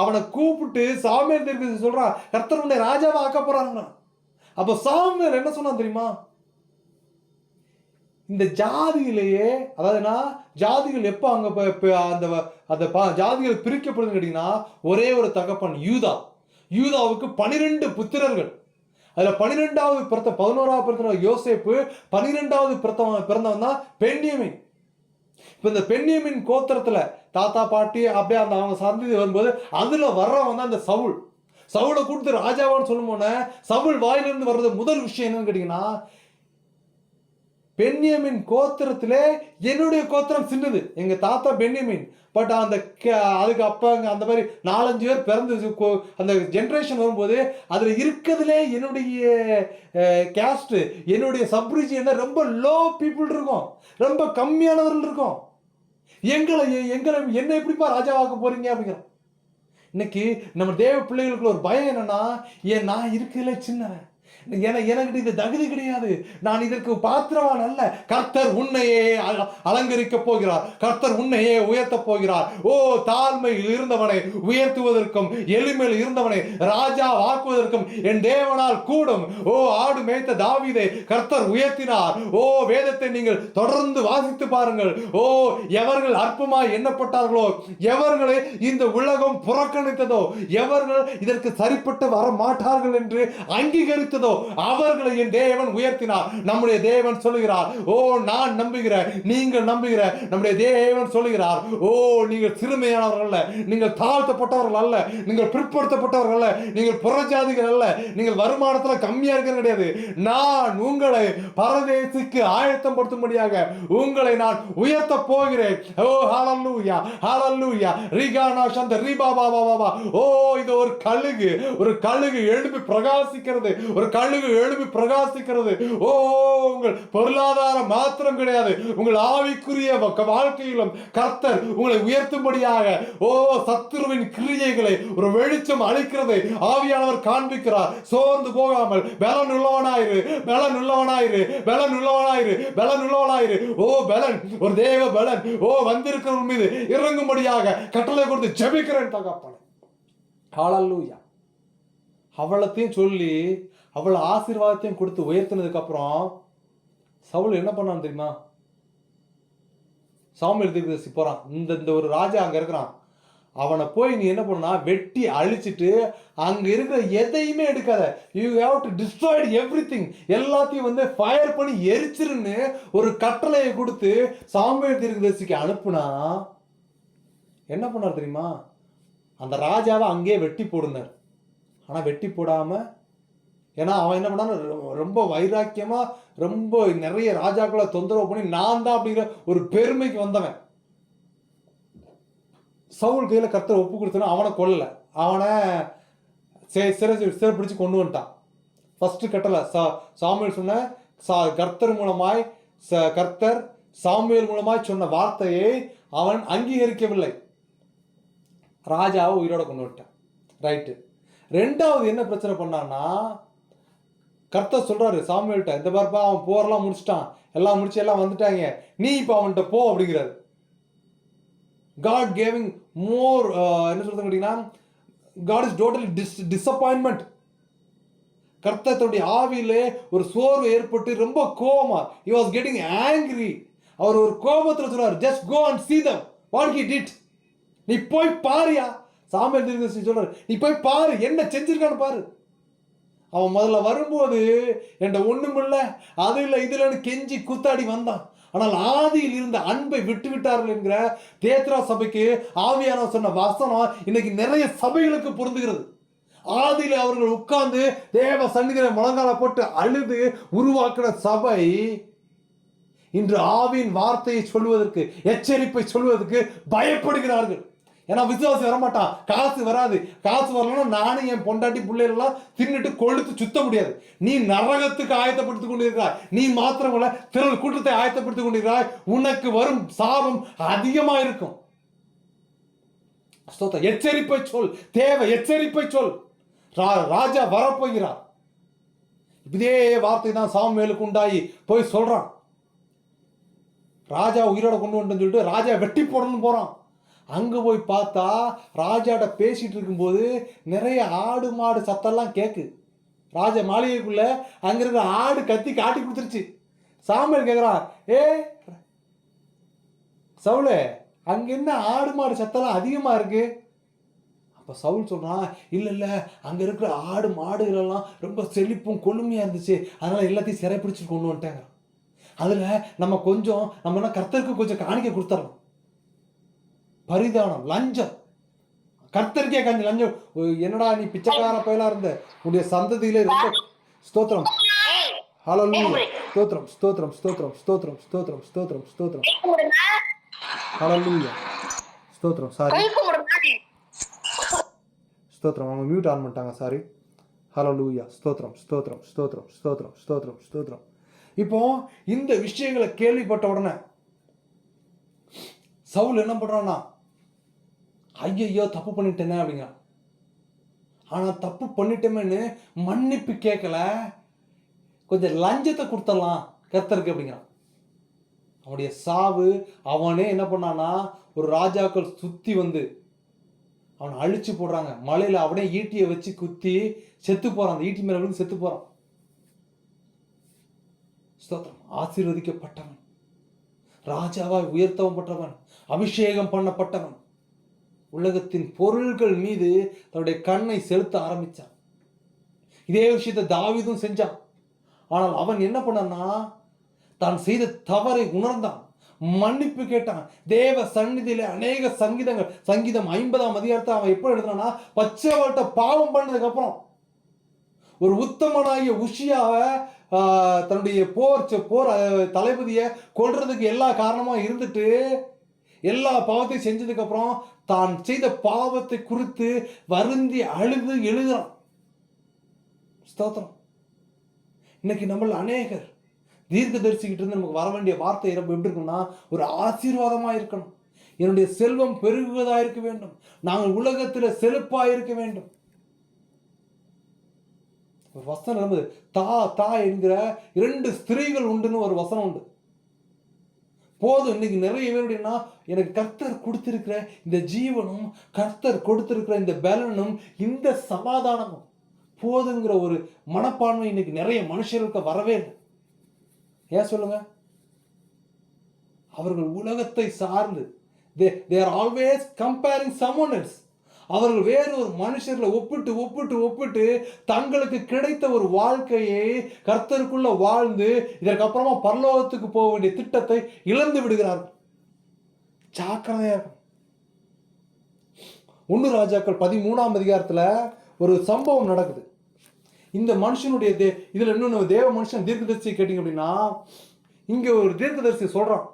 அவனை கூப்பிட்டு சாமுவேல் தீர்க்கதரிசி சொல்றான், கர்த்தர் உன்னை ராஜாவா ஆக்க போறாங்க. அப்ப சாமுவேல் என்ன சொன்னான் தெரியுமா? இந்த ஜாதியிலேயே, அதாவதுனா ஜாதிகள் எப்போ அங்க அந்த ஜாதிகள் பிரிக்கப்படுதுன்னு கேட்டீங்கன்னா, ஒரே ஒரு தகப்பன் யூதாவுக்கு 12 புத்திரர்கள். அதுல 12வது பிறந்த 11வது பிறந்த யோசேப்பு, 12வது பிறந்தவன் தான் பென்யமீன். இப்ப இந்த பென்யமீன் கோத்திரத்துல தாத்தா பாட்டி அப்படியே அந்த அவங்க சந்ததி வரும்போது அதுல வர்றவன் தான் இந்த சவுல். சவுலை கொடுத்து ராஜாவான்னு சொல்லும் போன சவுல் வாயிலிருந்து வர்றது முதல் விஷயம் என்னன்னு கேட்டீங்கன்னா, பென்யமீன் கோத்திரத்திலே என்னுடைய கோத்திரம் சின்னது, எங்க தாத்தா பென்யமீன். பட் அந்த அதுக்கு அப்ப அந்த மாதிரி 4-5 பேர் பிறந்து அந்த ஜென்ரேஷன் வரும்போது அதுல இருக்கிறதுலே என்னுடைய கேஸ்ட், என்னுடைய சப்ரிஜியன் ரொம்ப லோ பீப்புள் இருக்கும், ரொம்ப கம்மியானவர்கள் இருக்கும். எங்களை என்ன எப்படிப்பா ராஜாவாக்க போறீங்க அப்படிங்கிற. இன்னைக்கு நம்ம தேவ பிள்ளைகளுக்குள்ள ஒரு பயம் என்னன்னா, ஏன் நான் இருக்கிறதுல சின்னவன், எனக்கு இது தகுதி கிடையாது, நான் இதற்கு பாத்திரவான் அல்ல. கர்த்தர் உன்னையே அலங்கரிக்க போகிறார், கர்த்தர் உன்னையே உயர்த்த போகிறார். ஓ தாழ்மையில் இருந்தவனை உயர்த்துவதற்கும் எளிமையில் இருந்தவனை ராஜா வாக்குவதற்கும் என் தேவனால் கூடும். ஓ ஆடு மேய்த்த தாவீதை கர்த்தர் உயர்த்தினார். ஓ வேதத்தை நீங்கள் தொடர்ந்து வாசித்து பாருங்கள். ஓ எவர்கள் அற்பமாய் எண்ணப்பட்டார்களோ, எவர்களை இந்த உலகம் புறக்கணித்ததோ, எவர்கள் இதற்கு சரிப்பட்டு வர மாட்டார்கள் என்று அங்கீகரித்ததோ அவர்களை என் தேவன் உயர்த்தினார். நம்முடைய தேவன் சொல்லுகிறார், ஓ நான் நம்புகிறேன், நீங்கள் நம்புகிற நம்முடைய தேவன் சொல்லுகிறார், ஓ நீங்கள் சிறுமையானவர்கள் அல்ல, நீங்கள் தாழ்த்தப்பட்டவர்கள் அல்ல, நீங்கள் பிற்படுத்தப்பட்டவர்கள் அல்ல, நீங்கள் புறஜாதிகள் அல்ல, நீங்கள் வருமானத்தில் கம்மியா இருக்கிறது கிடையாது. நான் உங்களை பரதேசிக்கு ஆயத்தம் படுத்தும்படியாக உங்களை நான் உயர்த்த போகிறேன். ஓ ஹalleluya ஹalleluya ரிகானா சந்த ரிபாபாபாபா. ஓ இது ஒரு கழுகு எழும்பி பிரகாசிக்கிறது, ஒரு கழுகு எழுப்பி பிரகாசிக்கிறது. ஓ உங்கள் பொருளாதாரம் மாத்திரம் கிடையாது, உங்கள் ஆவிக்குரிய வாழ்க்கையிலும் கர்த்தர் உங்களை உயர்த்தும்படியாக ஓ சத்துருவின் கிரியைகளை ஒரு வெளிச்சம் அளிக்கிறது ஆவியானவர் காண்பிக்கிறார். சோர்ந்து போகாமல் பலன் உள்ளவனாயிரு. ஓ பலன், ஒரு தேவ பலன் ஓ வந்திருக்கிறவன் மீது இறங்கும்படியாக கட்டளை கொடுத்து ஜெபிக்கிறேன் தகப்பனே. ஹalleluya. அவளத்தையும் சொல்லி அவளை ஆசீர்வாதத்தையும் கொடுத்து உயர்த்தினதுக்கு அப்புறம் சவுல் என்ன பண்ணான் தெரியுமா? சாமுவேல் தீர்க்கதரிசி போறான், இந்த ஒரு ராஜா அங்க இருக்கிறான், அவனை போய் நீ என்ன பண்ணா வெட்டி அழிச்சிட்டு அங்க இருக்கிற எதையுமே எடுக்காத, you have to destroy everything, எல்லாத்தையும் ஃபயர் பண்ணி எரிச்சிருன்னு ஒரு கட்டளையை கொடுத்து சாமுவேல் தீர்க்கதரிசிக்கு அனுப்புனா என்ன பண்ணார் தெரியுமா? அந்த ராஜாவை அங்கேயே வெட்டி போடுனார். ஆனா வெட்டி போடாம, ஏன்னா அவன் என்ன பண்ணான், ரொம்ப வைராக்கியமா ரொம்ப நிறைய ராஜாக்களை தொந்தரவு பண்ணி நான் தான் அப்படிங்கிற ஒரு பெருமைக்கு வந்தவன். சவுல் கையில கர்த்தர் ஒப்பு கொடுத்தனா அவனை கொல்லல, அவனை சிறைப்பிடிச்சு கொண்டு வந்துட்டான். ஃபர்ஸ்ட் கட்டளை சாமுவேல் சொன்ன கர்த்தர் சாமுவேல் மூலமாய் சொன்ன வார்த்தையை அவன் அங்கீகரிக்கவில்லை, ராஜாவை உயிரோட கொண்டு வந்துட்டான். ரைட்டு. ரெண்டாவது என்ன பிரச்சனை பண்ணான்னா, கர்த்தர் சொல்றாரு சாமுவேல்கிட்ட, இந்த பாருப்பா அவன் போரெல்லாம் முடிச்சிட்டான், எல்லாம் முடிச்சு எல்லாம் வந்துட்டாங்க, நீ இப்போ அவன்கிட்ட போ அப்படிங்கிறாரு. காட் கேவிங் மோர் என்ன சொல்றது கேட்டீங்கன்னா, காட் இஸ் டோட்டலி டிசப்பாயின்மெண்ட். கர்த்தருடைய ஆவியிலே ஒரு சோர்வு ஏற்பட்டு ரொம்ப கோபமா, he was getting angry. அவர் ஒரு கோபத்தில் சொல்றாரு, just go and see them what he did. நீ போய் பாரியா. சாமுவேல் தீர்க்கதரிசி சொல்றாரு, நீ போய் பாரு என்ன செஞ்சிருக்கான்னு பாரு. அவன் முதல்ல வரும்போது என்கிட்ட ஒண்ணுமில்ல அது இல்லை இது இல்லைன்னு கெஞ்சி கூத்தாடி வந்தான். ஆனால் ஆதியில் இருந்த அன்பை விட்டு விட்டார்கள் என்கிற தேத்ரா சபைக்கு ஆவியானவர் சொன்ன வசனம் இன்னைக்கு நிறைய சபைகளுக்கு பொருந்துகிறது. ஆதியில் அவர்கள் உட்கார்ந்து தேவ சந்நிதியில முழங்கால போட்டு அழுது உருவாக்கின சபை இன்று ஆவியின் வார்த்தையை சொல்வதற்கு, எச்சரிப்பை சொல்வதற்கு பயப்படுகிறார்கள். ஏன்னா விசுவாசி வரமாட்டான், காசு வராது, காசு வரலன்னா நானும் என் பொண்டாட்டி பிள்ளைகளெல்லாம் தின்னுட்டு கொழுத்து சுத்த முடியாது. நீ நரகத்துக்கு ஆயத்தப்படுத்திக் கொண்டிருக்கிறாய், நீ மாத்திரமல்ல திரள் கூட்டத்தை ஆயத்தப்படுத்திக் கொண்டிருக்கிறாய், உனக்கு வரும் சாபம் அதிகமா இருக்கும். எச்சரிப்பை சொல், தேவை எச்சரிப்பை சொல். ராஜா வரப்போகிறார். இதே வார்த்தை தான் சாமுவேலுக்கு உண்டாகி போய் சொல்றான். ராஜா உயிரோட கொண்டு வந்துன்னு சொல்லிட்டு ராஜா வெட்டி போடணும்னு போறான். அங்க போய் பார்த்தா ராஜாட்ட பேசிட்டு இருக்கும்போது நிறைய ஆடு மாடு சத்தெல்லாம் கேக்கு. ராஜா மாளிகைக்குள்ள அங்க இருக்கிற ஆடு கத்தி காட்டி கொடுத்துருச்சு. சாமுவேல் கேட்கிறான், ஏ சவுலே அங்க என்ன ஆடு மாடு சத்தெல்லாம் அதிகமா இருக்கு? அப்ப அப்போ சவுல் சொல்கிறான், இல்லை இல்லை, அங்கே இருக்கிற ஆடு மாடுகளெல்லாம் ரொம்ப செழிப்பும் கொழுமையாக இருந்துச்சு, அதனால் எல்லாத்தையும் சிறைப்பிடிச்சு கொண்டு வந்துட்டாங்க. அதில் நம்ம கொஞ்சம் நம்ம கர்த்தருக்கு கொஞ்சம் காணிக்கை கொடுத்துடலாம். பரிதானம், லஞ்சம், கர்த்தருக்கே காஞ்சி லஞ்சம். என்னடா நீ பிச்சைக்கார பயலா இருந்த, உன்னுடைய சந்ததியிலே ரொம்ப ஸ்தோத்திரம், ஹல்லேலூயா, ஸ்தோத்திரம் ஸ்தோத்திரம் ஸ்தோத்திரம் ஸ்தோத்திரம் ஸ்தோத்திரம் ஸ்தோத்திரம் ஸ்தோத்திரம், ஹல்லேலூயா, ஸ்தோத்திரம். சாரி, ஸ்தோத்திரம், அவங்க மியூட் ஆன் பண்ணிட்டாங்க, சாரி. ஹல்லேலூயா, ஸ்தோத்திரம் ஸ்தோத்திரம் ஸ்தோத்திரம் ஸ்தோத்திரம் ஸ்தோத்திரம் ஸ்தோத்திரம். இப்போ இந்த விஷயங்களை கேள்விப்பட்ட உடனே சவுல் என்ன பண்றான்னா, ஐயோ தப்பு பண்ணிட்டேனே அப்படிங்க. ஆனா தப்பு பண்ணிட்டேமேன்னு மன்னிப்பு கேட்கல, கொஞ்சம் லஞ்சத்தை கொடுத்துடலாம் கர்த்தருக்கு அப்படிங்கிறான். அவனுடைய சாவு, அவனே என்ன பண்ணான்னா, ஒரு ராஜாக்கள் சுத்தி வந்து அவனை அழிச்சு போடுறாங்க. மலையில அவனே ஈட்டியை வச்சு குத்தி செத்து போறான். அந்த ஈட்டி மேல விழுந்து செத்து போறான். ஸ்தோத்திரம். ஆசீர்வதிக்கப்பட்டவன், ராஜாவாய் உயர்த்தப்பட்டவன், அபிஷேகம் பண்ணப்பட்டவன், உலகத்தின் பொருள்கள் மீது தன்னுடைய கண்ணை செலுத்த ஆரம்பிச்சான். இதே விஷயத்தை தாவீதும் செஞ்சான். ஆனால் அவன் என்ன பண்ணான்னா, தான் செய்த தவறை உணர்ந்தான், மன்னிப்பு கேட்டான். தேவ சந்நிதியில அநேக சங்கீதங்கள், சங்கீதம் 50ஆம் அதிகாரத்தை அவன் எப்போ எழுதுனான்னா, பச்சைவாட்ட பாவம் பண்ணதுக்கு அப்புறம் ஒரு உத்தமனாகிய உஷியாவை தன்னுடைய போர் தளபதியை கொல்றதுக்கு எல்லா காரணமா இருந்துட்டு எல்லா பாவத்தையும் செஞ்சதுக்கு அப்புறம் தான் செய்த பாவத்தை குறித்து வருந்தி அழுது எழுதுறான். ஸ்தோத்திரம். இன்னைக்கு நம்மள அநேகர் தீர்க்கதரிசிக்கிட்டு இருந்து நமக்கு வர வேண்டிய வார்த்தை எப்படி இருக்கும்னா, ஒரு ஆசீர்வாதமா இருக்கணும். என்னுடைய செல்வம் பெருகுவதா இருக்க வேண்டும், நாங்கள் உலகத்தில் செழிப்பா இருக்க வேண்டும். வசனம் இருந்தது, தா தா என்கிற 2 ஸ்திரீகள் உண்டுன்னு ஒரு வசனம் உண்டு. போதும், இன்னைக்கு நிறைய பேருடையனா, எனக்கு கர்த்தர் கொடுத்திருக்கிற இந்த ஜீவனும், கர்த்தர் கொடுத்திருக்கிற இந்த பலனும், இந்த சமாதானமும் போதுங்கிற ஒரு மனப்பான்மை இன்னைக்கு நிறைய மனுஷர்களுக்கு வரவே இல்லை. ஏன் சொல்லுங்க? அவர்கள் உலகத்தை சார்ந்து they are always comparing someone else. அவர்கள் வேறு ஒரு மனுஷர்களை ஒப்பிட்டு ஒப்பிட்டு ஒப்பிட்டு தங்களுக்கு கிடைத்த ஒரு வாழ்க்கையை கர்த்தருக்குள்ள வாழ்ந்து இதற்கப்புறமா பரலோகத்துக்கு போக வேண்டிய திட்டத்தை இழந்து விடுகிறார்கள். ஜாக்கிரதையா இருக்கும். 1 ராஜாக்கள் 13ஆம் அதிகாரத்துல ஒரு சம்பவம் நடக்குது. இந்த மனுஷனுடைய இதுல இன்னொன்று தேவ மனுஷன் தீர்க்கதரிசி கேட்டீங்க அப்படின்னா, இங்க ஒரு தீர்க்கதரிசி சொல்றான்,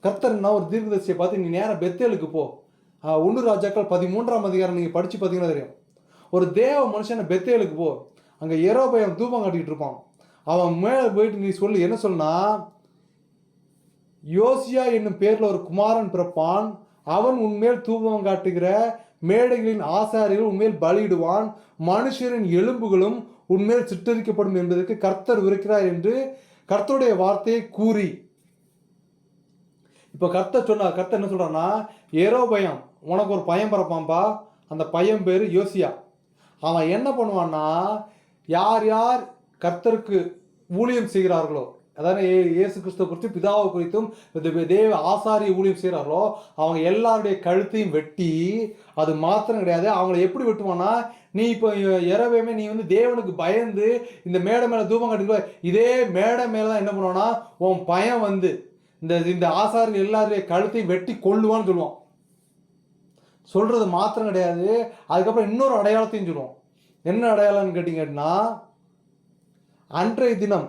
கர்த்தர்னா ஒரு தீர்க்கதரிசியை பார்த்து, நீ நேரம் பெத்தேலுக்கு போ. 1 ராஜாக்கள் 13ஆம் அதிகாரம் நீங்க படிச்சு பார்த்தீங்கன்னா தெரியும். ஒரு தேவ மனுஷனை பெத்தேலுக்கு போ, அங்க யெரொபெயாம் தூபம் காட்டிட்டு இருப்பான். அவன் மேல போயிட்டு நீ சொல்லு, என்ன சொன்னா, யோசியா என்னும் பேர்ல ஒரு குமாரன் பிறப்பான், அவன் உன்மேல் தூபம் காட்டுகிற மேடைகளின் ஆசாரிகள் உன்மேல் பலியிடுவான், மனுஷரின் எலும்புகளும் உன்மேல் சித்தரிக்கப்படும் என்பதற்கு கர்த்தர் இருக்கிறார் என்று கர்த்தருடைய வார்த்தையை கூறி. இப்போ கர்த்தர் என்ன சொல்றான்னா, யெரொபெயாம் உனக்கு ஒரு பையன் பிறப்பான்பா, அந்த பையன் பேரு யோசியா. அவன் என்ன பண்ணுவான்னா, யார் யார் கர்த்தருக்கு ஊழியம் செய்கிறார்களோ, அதாவது இயேசு கிறிஸ்துவ குறித்து பிதாவை குறித்தும் தேவ ஆசாரிய ஊழியம் செய்கிறார்களோ, அவங்க எல்லாருடைய கழுத்தையும் வெட்டி, அது மாத்திரம் கிடையாது, அவங்களை எப்படி வெட்டுவான்னா, நீ இப்போ யெரொபெயாமே நீ வந்து தேவனுக்கு பயந்து இந்த மேடை மேலே தூபம் கட்டிடுவ, இதே மேடை மேலே தான் என்ன பண்ணுவான்னா, உன் பையன் வந்து இந்த ஆசாரிகள் எல்லாருடைய கழுத்தையும் வெட்டி கொள்ளுவான்னு சொல்லுவான். சொல்றது மாத்திரம் கிடையாது, அதுக்கப்புறம் இன்னொரு அடையாளத்தையும் சொல்லுவோம். என்ன அடையாளம்னு கேட்டீங்கன்னா, அன்றைய தினம்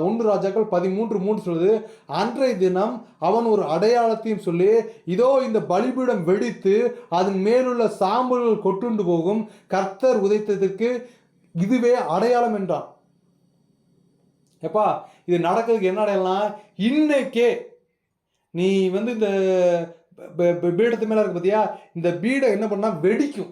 1 ராஜாக்கள் 13:3 சொல்லுது, அன்றைய தினம் அவன் ஒரு அடையாளத்தையும் சொல்லி, இதோ இந்த பலிபீடம் வெடித்து அதன் மேலுள்ள சாம்பல்கள் கொட்டுண்டு போகும், கர்த்தர் உதைத்ததற்கு இதுவே அடையாளம் என்றான். எப்பா இது நடக்கிறதுக்கு என்ன அடையாளம்? இன்னைக்கே நீ வந்து இந்த பீடத்து மேல இருக்கு பார்த்தியா, இந்த பீடம் என்ன பண்ணா வெடிக்கும்,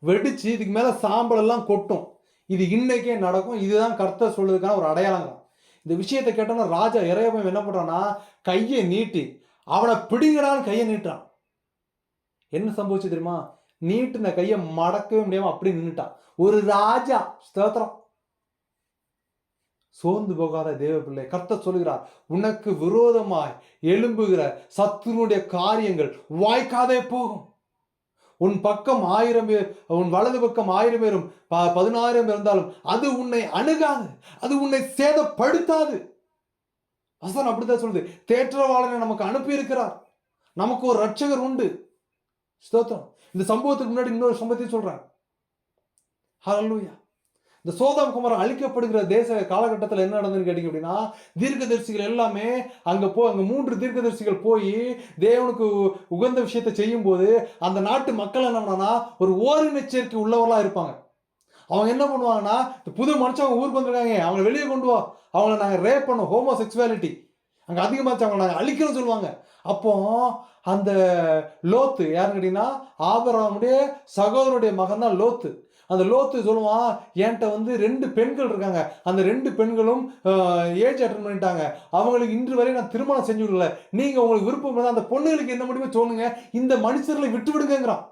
வெடிச்சு இதுக்கு மேல சாம்பல் எல்லாம் கொட்டும், இது இன்னைக்கே நடக்கும், இதுதான் கர்த்தர் சொல்றதுக்கான ஒரு அடையாளம். இந்த விஷயத்தை கேட்டோன்னா ராஜா யெரொபெயாம் என்ன பண்றான்னா, கையை நீட்டி அவனை பிடிங்கடான்னு கையை நீட்டான். என்ன சம்பவிச்சு தெரியுமா? நீட்டின கையை மடக்கவே முடியாம அப்படி நின்றுட்டான். ஒரு ராஜா. ஸ்தோத்திரம். சோர்ந்து போகாத தேவ பிள்ளை, கர்த்தர் சொல்கிறார், உனக்கு விரோதமாய் எழும்புகிற சத்துருடைய காரியங்கள் வாய்க்காதே போகும். உன் பக்கம் 1000 பேர், உன் வலது பக்கம் 1000 பேரும் 10000 இருந்தாலும் அது உன்னை அணுகாது, அது உன்னை சேதப்படுத்தாது. வசனம் அப்படித்தான் சொல்லுது. தேற்றவாளனை நமக்கு அனுப்பி இருக்கிறார். நமக்கு ஒரு ரட்சகர் உண்டு. ஸ்தோத்திரம். இந்த சம்பவத்துக்கு முன்னாடி இன்னொரு சம்பவத்தையும் சொல்றேன். ஹல்லேலூயா. இந்த சோதோம் குமாரா அழிக்கப்படுகிற தேச காலகட்டத்தில் என்ன நடந்ததுன்னு கேட்டீங்க அப்படின்னா, தீர்க்கதரிசிகள் எல்லாமே அங்க 3 தீர்க்கதரிசிகள் போய் தேவனுக்கு உகந்த விஷயத்தை செய்யும் போது அந்த நாட்டு மக்கள் என்ன பண்ணா ஒரு ஓரின சேர்க்கை உள்ளவர்களா இருப்பாங்க. அவங்க என்ன பண்ணுவாங்கன்னா, புது மனுஷங்க ஊருக்கு வந்திருக்காங்க, அவங்களை வெளியே கொண்டு வா, அவங்கள நாங்கள் ரேப் பண்ணோம், ஹோமோசெக்சுவாலிட்டி அங்கே அதிகமாச்சு, அவங்களை நாங்கள் அழிக்கணும்னு சொல்லுவாங்க. அப்போ அந்த லோத்து யாருன்னு கேட்டீங்கன்னா, ஆபிரகாமுடைய சகோதரனுடைய மகன் தான் லோத்து. அந்த லோத்து சொல்லுவான், என்கிட்ட 2 பெண்கள் இருக்காங்க, அந்த 2 பெண்களும் ஏஜ் அட்டன் பண்ணிட்டாங்க, அவங்களுக்கு இன்று வரை நான் திருமணம் செஞ்சு விடல, நீங்க உங்களுக்கு விருப்பம் இருந்தால் அந்த பொண்ணுகளுக்கு என்ன முடியுமோ சொல்லுங்க, இந்த மனுஷர்களை விட்டு விடுங்கிறான்.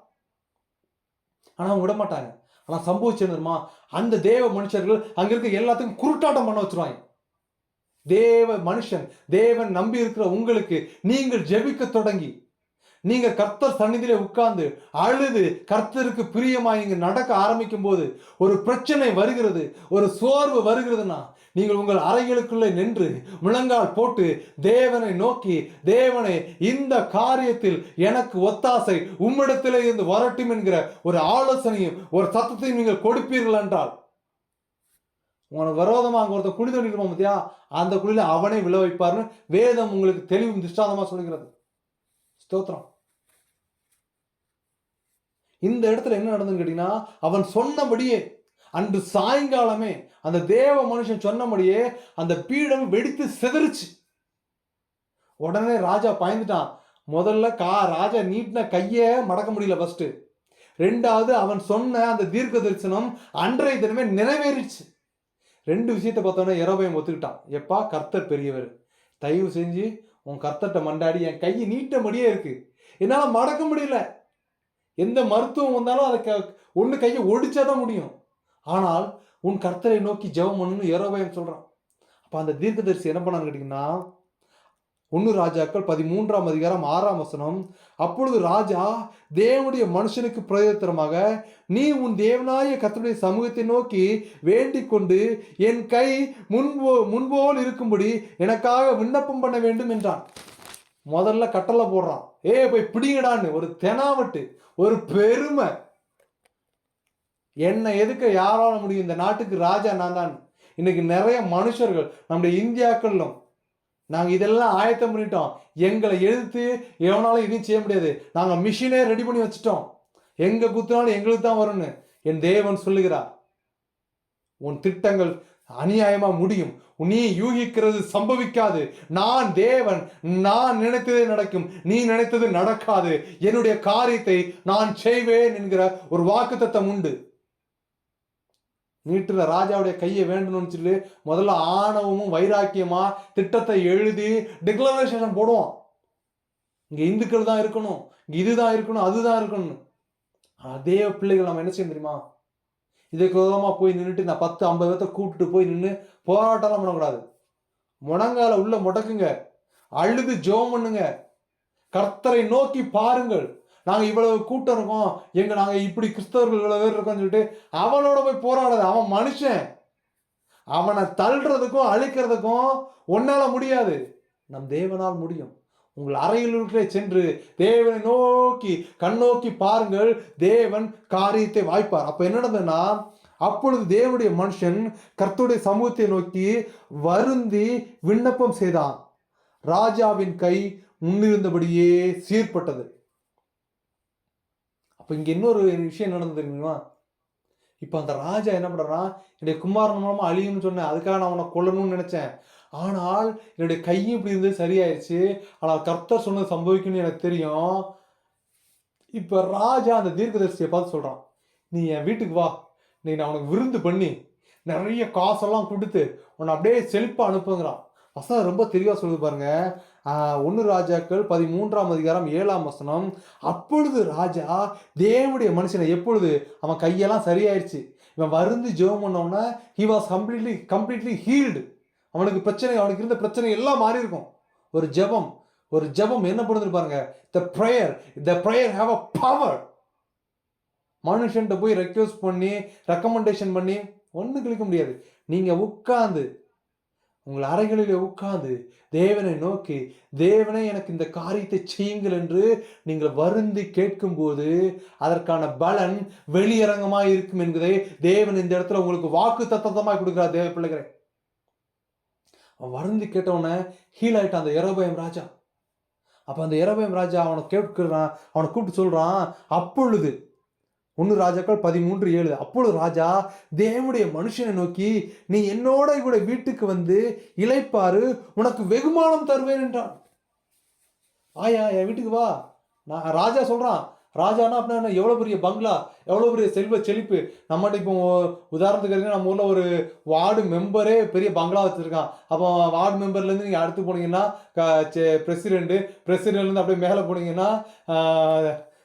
ஆனா அவங்க விட மாட்டாங்க. ஆனா சம்பவிச்சு தெரியுமா, அந்த தேவ மனுஷர்கள் அங்க இருக்க எல்லாத்துக்கும் குருட்டாட்டம் பண்ண வச்சிருவாங்க. தேவ மனுஷன், தேவன் நம்பி இருக்கிற உங்களுக்கு நீங்கள் ஜெபிக்க தொடங்கி, நீங்க கர்த்தர் சந்நிதியிலே உட்கார்ந்து அழுது கர்த்தருக்கு பிரியமாய் இங்க நடக்க ஆரம்பிக்கும் போது ஒரு பிரச்சனை வருகிறது, ஒரு சோர்வு வருகிறதுனா, நீங்கள் உங்கள் அறைகளுக்குள்ளே நின்று முழங்கால் போட்டு தேவனை நோக்கி, தேவனை இந்த காரியத்தில் எனக்கு ஒத்தாசை உம்மிடத்திலே இருந்து வரட்டும் என்கிற ஒரு ஆலோசனையும் ஒரு சத்தத்தையும் நீங்கள் கொடுப்பீர்கள் என்றால், உனக்கு விரோதமா அங்க ஒருத்தர் குழி தோண்டிட்டு இருப்பான் பார்த்தியா, அந்த குழியில அவனை விழ வைப்பார்னு வேதம் உங்களுக்கு தெளிவும் திஷ்டாந்தமா சொல்லுகிறது. ஸ்தோத்திரம். இந்த இடத்துல என்ன நடந்ததுன்னு கேட்டீங்கன்னா, அவன் சொன்னபடியே அன்று சாயங்காலமே அந்த தேவ மனுஷன் சொன்னபடியே அந்த பீடம் வெடித்து சிதறிச்சு. உடனே ராஜா பயந்துட்டான். முதல்ல ராஜா நீட்டின கையை மடக்க முடியல ஃபர்ஸ்ட். 2வது அவன் சொன்ன அந்த தீர்க்க தரிசனம் அன்றைய தினமே நிறைவேறிச்சு. 2 விஷயத்தை பார்த்தோன்னே யெரொபெயாம் ஒத்துக்கிட்டான். எப்பா, கர்த்தர் பெரியவர், தயவு செஞ்சு உன் கர்த்தர்ட்ட மண்டாடி, என் கையை நீட்டபடியே இருக்கு, என்னால மடக்க முடியல, எந்த மருத்துவம் வந்தாலும் அதை ஒன்று கையை ஒடிச்சாதான் முடியும், ஆனால் உன் கர்த்தரை நோக்கி ஜெபம் பண்ணணும்னு யெரொபெயாம் சொல்றான். அப்ப அந்த தீர்க்கதரிசி என்ன பண்ணான்னு கேட்டீங்கன்னா, 1 ராஜாக்கள் 13ஆம் அதிகாரம் 6ஆம் வசனம், அப்பொழுது ராஜா தேவனுடைய மனுஷனுக்கு பிரயோஜனமாக, நீ உன் தேவனாய கர்த்தருடைய சமூகத்தை நோக்கி வேண்டிக் கொண்டு என் கை முன்போல் இருக்கும்படி எனக்காக விண்ணப்பம் பண்ண வேண்டும் என்றான். முதல்ல கட்டளை போடுறான், போய் பிடிங்கடான்னு. ஒரு தெனாவட்டு, ஒரு பெருமை, என்னை எதுக்க யாரால முடியும், இந்த நாட்டுக்கு ராஜா நான் தான். இன்னைக்கு நிறைய மனுஷர்கள் நம்முடைய இந்தியாக்களும் நாங்கள் இதெல்லாம் ஆயத்தம் பண்ணிட்டோம், எங்களை எதிர்த்து எவனாலும் எதையும் செய்ய முடியாது, நாங்கள் மிஷினே ரெடி பண்ணி வச்சுட்டோம், எங்க குத்துனாலும் எங்களுக்கு தான் வரும்னு என் தேவன் சொல்லுகிறார். உன் திட்டங்கள் அநியாயமா முடியும், நீ யூகிக்கிறது சம்பவிக்காது, நான் தேவன், நான் நினைத்ததே நடக்கும், நீ நினைத்தது நடக்காது, என்னுடைய காரியத்தை நான் செய்வேன் என்கிற ஒரு வாக்குத்தத்தம் உண்டு. நீட்டுல ராஜாவுடைய கையை வேண்டணும்னு சொல்லி முதல்ல ஆணவமும் வைராக்கியமா திட்டத்தை எழுதி டிக்ளரேஷன் போடுவோம். இங்க இந்துக்கள் தான் இருக்கணும், இங்க இதுதான் இருக்கணும், அதுதான் இருக்கணும். அதே பிள்ளைகள் நம்ம என்ன செய்ய தெரியுமா, இதுக்கு விதமா போய் நின்றுட்டு நான் 10-50 பேர்த்த கூப்பிட்டு போய் நின்று போராட்டம்லாம் பண்ணக்கூடாது. முழங்கால உள்ள முடக்குங்க, அழுது ஜெபம் பண்ணுங்க, கர்த்தரை நோக்கி பாருங்கள். நாங்க இவ்வளவு கூட்டம் இருக்கோம், நாங்க இப்படி கிறிஸ்தவர்கள் இவ்வளவு பேர் இருக்கோம்னு சொல்லிட்டு அவனோட போய் போராடாது. அவன் மனுஷன், அவனை தள்ளுறதுக்கும் அழிக்கிறதுக்கும் உன்னால முடியாது, நம் தேவனால் முடியும். உங்கள் அறையிலுள்ளே சென்று தேவனை நோக்கி கண்ணோக்கி பாருங்கள், தேவன் காரியத்தை வாய்ப்பார். அப்ப என்ன நடந்ததுன்னா, அப்பொழுது தேவனுடைய மனுஷன் கர்த்தருடைய சமூகத்தை நோக்கி வருந்தி விண்ணப்பம் செய்தான். ராஜாவின் கை முன்னிருந்தபடியே சீர்பட்டது. அப்ப இங்க இன்னொரு விஷயம் நடந்தது தெரியுமா, இப்ப அந்த ராஜா என்ன பண்றான், என்னுடைய குமாரன் மூலமா அழியும்னு சொன்னேன், அதுக்காக நான் அவனை கொல்லணும்னு நினைச்சேன், ஆனால் என்னுடைய கையும் இப்படி இருந்தது சரியாயிருச்சு, ஆனால் கர்த்தர் சொன்னது சம்பவிக்கும்னு எனக்கு தெரியும். இப்ப ராஜா அந்த தீர்க்கதரிசியை பார்த்து சொல்றான், நீ என் வீட்டுக்கு வா, நீ நான் உனக்கு விருந்து பண்ணி நிறைய காசெல்லாம் கொடுத்து உன்னை அப்படியே செழிப்பா அனுப்புங்கிறான். வசனம் ரொம்ப தெளிவா சொல்லுது பாருங்க. 1 ராஜாக்கள் 13ஆம் அதிகாரம் 7ஆம் வசனம், அப்பொழுது ராஜா தேவனுடைய மனுஷனை, எப்பொழுது அவன் கையெல்லாம் சரியாயிருச்சு, இவன் வருந்து ஜெபம் பண்ணோம்னா he was completely healed. அவனுக்கு பிரச்சனை, அவனுக்கு இருந்த பிரச்சனை எல்லாம் மாறி இருக்கும். ஒரு ஜெபம் என்ன பண்ணுது பாருங்க, the prayer have a power. மனுஷன்ட்ட போய் ரெக்வெஸ்ட் பண்ணி ரெக்கமெண்டேஷன் பண்ணி ஒன்றும் கிளிக்க முடியாது. நீங்க உட்கார்ந்து உங்கள் அறைகளிலே உட்கார்ந்து தேவனை நோக்கி, தேவனே எனக்கு இந்த காரியத்தை செய்யுங்கள் என்று நீங்கள் வருந்தி கேட்கும்போது அதற்கான பலன் வெளியரங்கமாய் இருக்கும் என்பதை தேவன் இந்த இடத்துல உங்களுக்கு வாக்கு தத்தமாய் கொடுக்கிறார். தேவ பிள்ளைகளே, அவன் வருந்தி கேட்டவன ஹீல் ஆயிட்டான் அந்த யெரொபெயாம் ராஜா. அப்ப அந்த யெரொபெயாம் ராஜா அவனை கேட்கிறான், அவனை கூப்பிட்டு சொல்றான், அப்பொழுது 1 ராஜாக்கள் 13:7 அப்பொழுது ராஜா தேவனுடைய மனுஷனை நோக்கி, நீ என்னோட கூட வீட்டுக்கு வந்து இளைப்பாறு, உனக்கு வெகுமானம் தருவேன் என்றான். ஆயா என் வீட்டுக்கு வா. நான் ராஜா சொல்றான். ராஜானா அப்படின்னா எவ்வளோ பெரிய பங்களா, எவ்வளோ பெரிய செல்வ செழிப்பு. நம்மகிட்ட இப்போ உதாரணத்துக்கு நம்ம ஊரில் ஒரு வார்டு மெம்பரே பெரிய பங்களா வச்சுருக்கான். அப்போ வார்டு மெம்பர்லேருந்து நீங்கள் அடுத்து போனீங்கன்னா பிரசிடென்ட்லேருந்து அப்படியே மேலே போனீங்கன்னா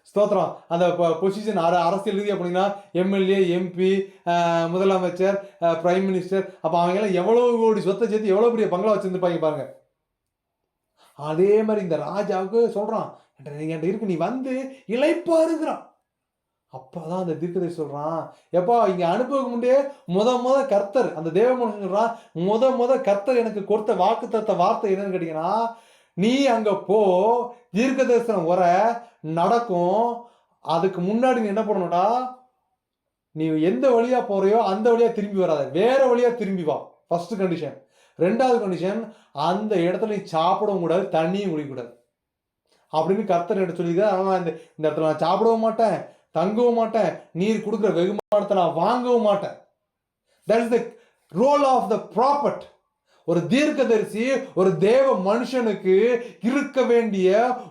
ஸ்தோத்திரம் அந்த பொசிஷன் அரசியல் ரீதியாக போனீங்கன்னா எம்எல்ஏ, எம்பி, முதலமைச்சர், பிரைம் மினிஸ்டர். அப்போ அவங்கெல்லாம் எவ்வளோ கோடி சொத்தை சேர்த்து எவ்வளோ பெரிய பங்களா வச்சுருந்துருப்பாங்க பாருங்க. அதே மாதிரி இந்த ராஜாவுக்கு சொல்றான், என்கிட்ட இருக்கு, நீ வந்து இளைப்பாருங்கிறான். அப்பதான் அந்த தீர்க்கதரிசி சொல்றான், எப்பா இங்க அனுப்புவதற்கு முன்னே முத கர்த்தர் அந்த தேவ மனுஷன் சொல்றான், முத கர்த்தர் எனக்கு கொடுத்த வாக்கு தத்த வார்த்தை என்னன்னு கேட்டீங்கன்னா, நீ அங்க போ, தீர்க்க தரிசனம் வர நடக்கும். அதுக்கு முன்னாடி நீ என்ன பண்ணணும்னா, நீ எந்த வழியா போறியோ அந்த வழியா திரும்பி வராத, வேற வழியா திரும்பி வா. First condition. 2வது கண்டிஷன், அந்த இடத்துல நீ சாப்பிடவும் கூடாது, தண்ணியும் குடிக்கக்கூடாது அப்படின்னு கர்த்தர் எடுத்து சொல்லியிருக்காரு. அதனால இந்த இடத்துல நான் சாப்பிடவும் மாட்டேன், தங்கவும் மாட்டேன், நீர் கொடுக்குற வெகுமானத்தை நான் வாங்கவும் மாட்டேன். That is the role of the prophet. ஒரு தீர்க்கதரிசி, ஒரு தேவ மனுஷனுக்கு இருக்க வேண்டிய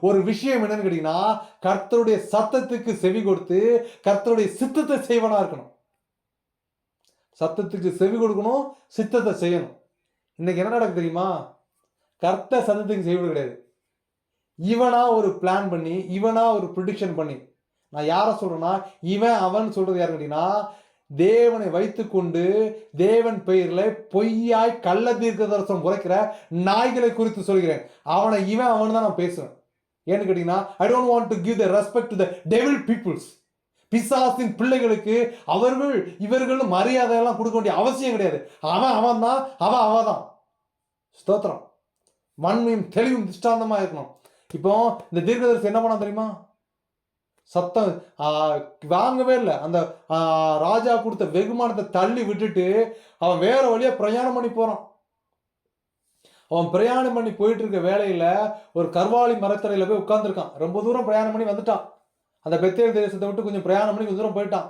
ஒரு விஷயம் என்னன்னு கேட்டீங்கன்னா, கர்த்தருடைய சத்தத்துக்கு செவி கொடுத்து கர்த்தருடைய சித்தத்தை செய்வனா இருக்கணும். சத்தத்துக்கு செவி கொடுக்கணும், சித்தத்தை செய்யணும். இன்னைக்கு என்ன நடக்கு தெரியுமா? கர்த்தர் சத்தத்துக்கு செய்வது கிடையாது. இவனா ஒரு பிளான் பண்ணி, இவனா ஒரு ப்ரிடிக்ஷன் பண்ணி, நான் யாரை சொல்றேன்னா இவன் அவன் சொல்றது யாரு கேட்டீங்கன்னா, தேவனை வைத்துக்கொண்டு தேவன் பெயர்ல பொய்யாய் கள்ள தீர்க்க தரிசனம் உரைக்கிற நாய்களை குறித்து சொல்கிறேன். அவனை இவன் அவன் தான் நான் பேசுறேன். ஏன்னு கேட்டீங்கன்னா, I don't want to give the respect to the devil peoples. பிசாசின் பிள்ளைகளுக்கு அவர்கள் இவர்கள் மரியாதை எல்லாம் கொடுக்க வேண்டிய அவசியம் கிடையாது. அவன் தான், அவன் தான். ஸ்தோத்திரம். வன்மையும் தெளிவும் திஷ்டாந்தமா இருக்கணும். இப்போ இந்த தீர்க்கதரிசி என்ன பண்ணா தெரியுமா? சத்தம் வாங்கவே இல்லை. அந்த ராஜா கொடுத்த வெகுமானத்தை தள்ளி விட்டுட்டு அவன் வேற வழியா பிரயாணம் பண்ணி போறான். அவன் பிரயாணம் பண்ணி போயிட்டு இருக்க வேலையில ஒரு கர்வாலி மரத்தடையில போய் உட்கார்ந்துருக்கான். ரொம்ப தூரம் பிரயாணம் பண்ணி வந்துட்டான். அந்த பெத்தேல் தேசத்தை விட்டு கொஞ்சம் பிரயாணம் பண்ணி கொஞ்சம் தூரம் போயிட்டான்.